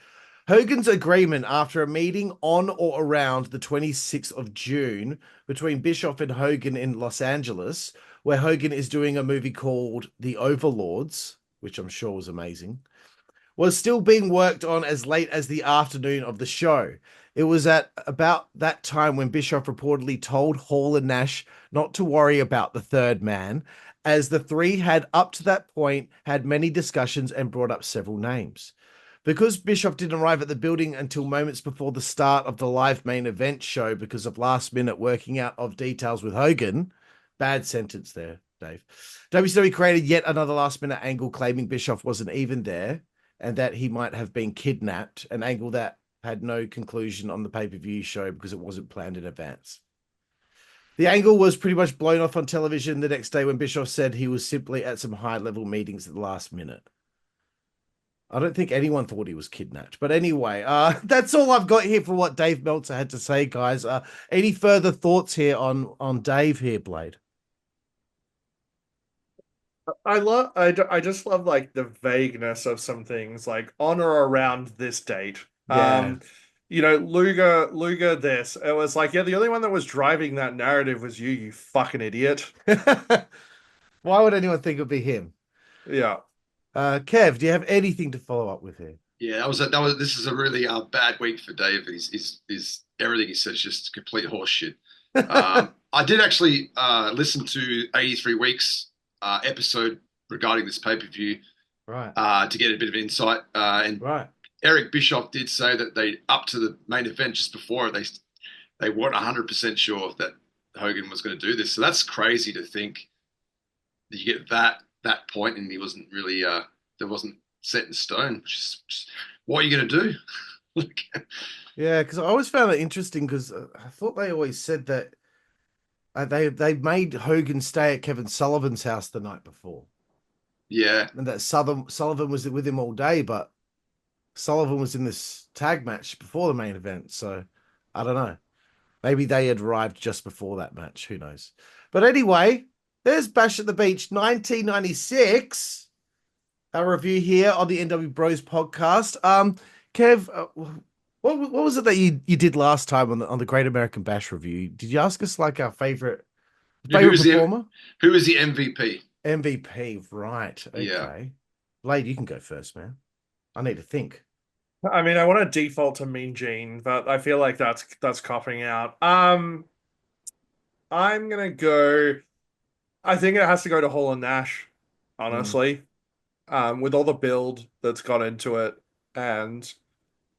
Hogan's agreement after a meeting on or around the 26th of June between Bischoff and Hogan in Los Angeles, where Hogan is doing a movie called The Overlords, which I'm sure was amazing, was still being worked on as late as the afternoon of the show. It was at about that time when Bischoff reportedly told Hall and Nash not to worry about the third man, as the three had up to that point had many discussions and brought up several names. Because Bischoff didn't arrive at the building until moments before the start of the live main event show because of last-minute working out of details with Hogan, bad sentence there, Dave, WCW created yet another last-minute angle claiming Bischoff wasn't even there and that he might have been kidnapped, an angle that had no conclusion on the pay-per-view show because it wasn't planned in advance. The angle was pretty much blown off on television the next day when Bischoff said he was simply at some high-level meetings at the last minute. I don't think anyone thought he was kidnapped. But anyway, that's all I've got here for what Dave Meltzer had to say, guys. Any further thoughts here on Dave here, Blade? I just love like the vagueness of some things, like on or around this date. Yeah. Luger this. It was like, yeah, the only one that was driving that narrative was you fucking idiot. Why would anyone think it would be him? Yeah. Kev, do you have anything to follow up with here? Yeah, this is a really bad week for Dave. He's everything he says just complete horseshit. I did actually listen to 83 Weeks episode regarding this pay-per-view, right? To get a bit of insight. And right. Eric Bischoff did say that they, up to the main event just before, they weren't 100% sure that Hogan was going to do this. So that's crazy to think that you get that point and he wasn't really that wasn't set in stone. Just what are you going to do? Yeah, because I always found it interesting because I thought they always said that they made Hogan stay at Kevin Sullivan's house the night before. Yeah, and that Sullivan was with him all day, but Sullivan was in this tag match before the main event, so I don't know. Maybe they had arrived just before that match. Who knows? But anyway, there's Bash at the Beach 1996. A review here on the nWBro's podcast. Kev, what was it that you did last time on the Great American Bash review? Did you ask us like our favorite performer? Who is the MVP? MVP, right? Okay, yeah. Blade, you can go first, man. I need to think. I mean, I want to default to Mean Gene, but I feel like that's copping out. I'm gonna go. I think it has to go to Hall and Nash, honestly. With all the build that's gone into it and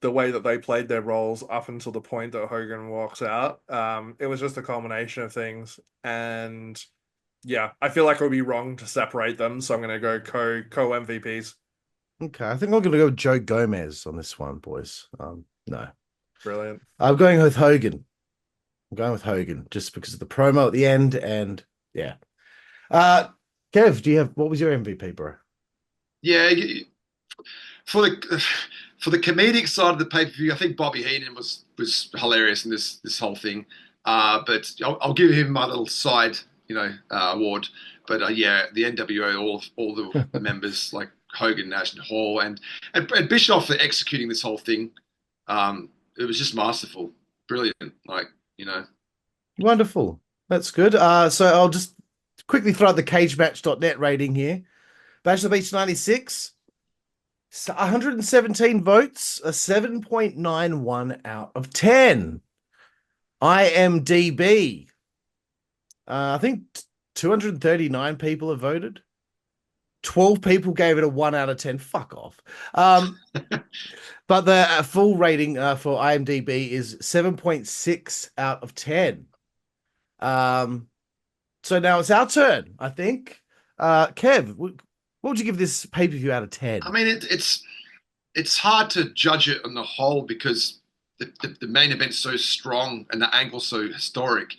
the way that they played their roles up until the point that Hogan walks out, it was just a culmination of things. And yeah, I feel like it would be wrong to separate them, so I'm going to go co MVPs. Okay, I think I'm going to go with Joe Gomez on this one, boys. No. Brilliant. I'm going with Hogan. Just because of the promo at the end, and yeah. Kev, what was your MVP, bro? Yeah, for the comedic side of the pay-per-view, I think Bobby Heenan was hilarious in this whole thing. But I'll give him my little side, award. But yeah, the NWO, all the members like Hogan, Nash, and Hall, and Bischoff for executing this whole thing. It was just masterful, brilliant. Wonderful. That's good. So I'll just quickly throw out the cagematch.net rating here. Bash of the Beach 96. 117 votes, a 7.91 out of 10. IMDB. I think 239 people have voted. 12 people gave it a 1 out of 10. Fuck off. But the full rating for IMDb is 7.6 out of 10. So now it's our turn, I think. Kev, what would you give this pay-per-view out of 10? I mean, it's hard to judge it on the whole because the main event's so strong and the angle's so historic.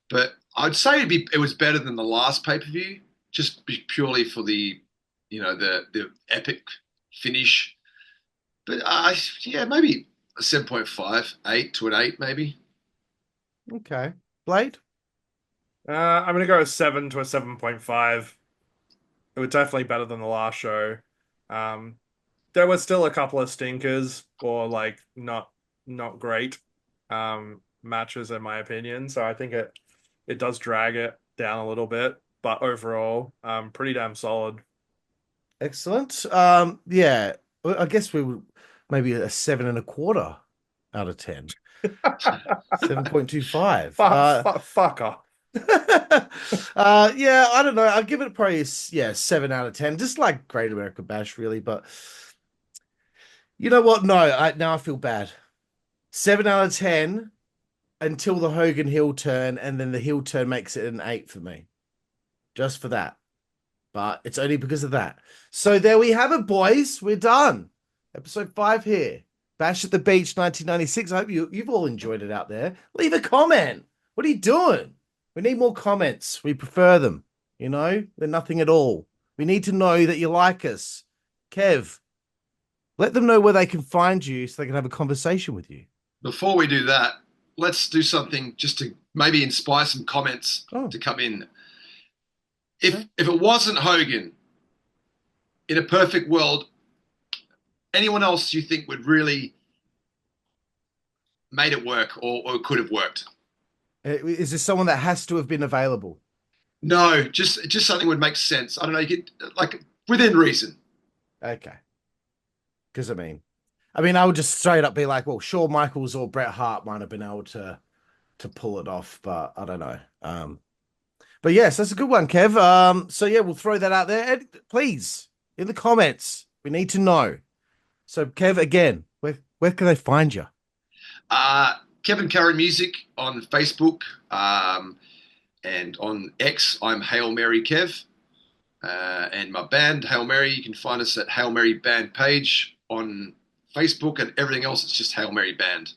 But I'd say it was better than the last pay-per-view, just purely for the epic finish. But maybe a 7.5, 8 to an 8, maybe. Okay. Blade? I'm going to go a 7 to a 7.5. It was definitely better than the last show. There were still a couple of stinkers or like not great matches in my opinion. So I think it does drag it down a little bit, but overall, pretty damn solid. Excellent. Yeah, I guess we would maybe a 7.25 out of 10. 7.25. Fuck off. Yeah, I don't know. I'll give it probably 7 out of 10. Just like Great American Bash, really. But you know what? No, now I feel bad. 7 out of 10 until the Hogan heel turn, and then the heel turn makes it an 8 for me. Just for that. But it's only because of that. So there we have it, boys. We're done. Episode 5 here. Bash at the Beach 1996. I hope you've all enjoyed it out there. Leave a comment. What are you doing? We need more comments. We prefer them. They're nothing at all. We need to know that you like us. Kev, let them know where they can find you so they can have a conversation with you. Before we do that, let's do something just to maybe inspire some comments to come in. If it wasn't Hogan, in a perfect world, anyone else you think would really made it work or could have worked? Is this someone that has to have been available? No, just something would make sense. I don't know. You get like within reason. Okay. Because I mean, I would just straight up be like, well, Shawn Michaels or Bret Hart might have been able to pull it off, but I don't know. But yes, that's a good one, Kev. So yeah, we'll throw that out there. And please, in the comments, we need to know. So Kev, again, where can they find you? Kevin Curry Music on Facebook, and on X, I'm Hail Mary Kev. And my band, Hail Mary, you can find us at Hail Mary Band page on Facebook, and everything else, it's just Hail Mary Band.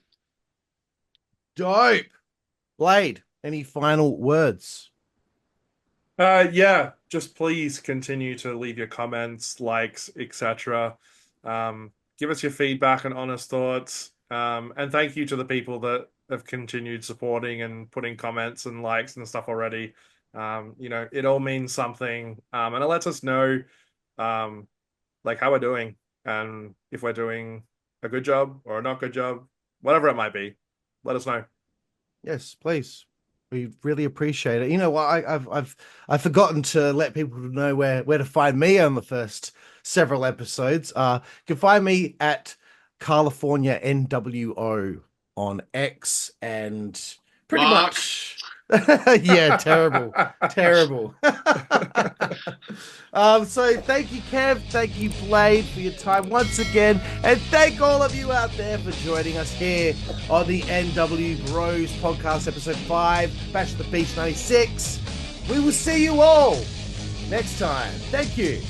Dope. Blade, any final words? Yeah, just please continue to leave your comments, likes, etc. Give us your feedback and honest thoughts. And thank you to the people that have continued supporting and putting comments and likes and stuff already. It all means something. And it lets us know like how we're doing and if we're doing a good job or a not good job, whatever it might be. Let us know. Yes, please. We really appreciate it. You know what? I've forgotten to let people know where to find me on the first several episodes. You can find me at California NWO on X and pretty much. Yeah, terrible. So thank you, Kev. Thank you, Blade, for your time once again. And thank all of you out there for joining us here on the nWBro's podcast, episode 5, Bash at the Beach 96. We will see you all next time. Thank you.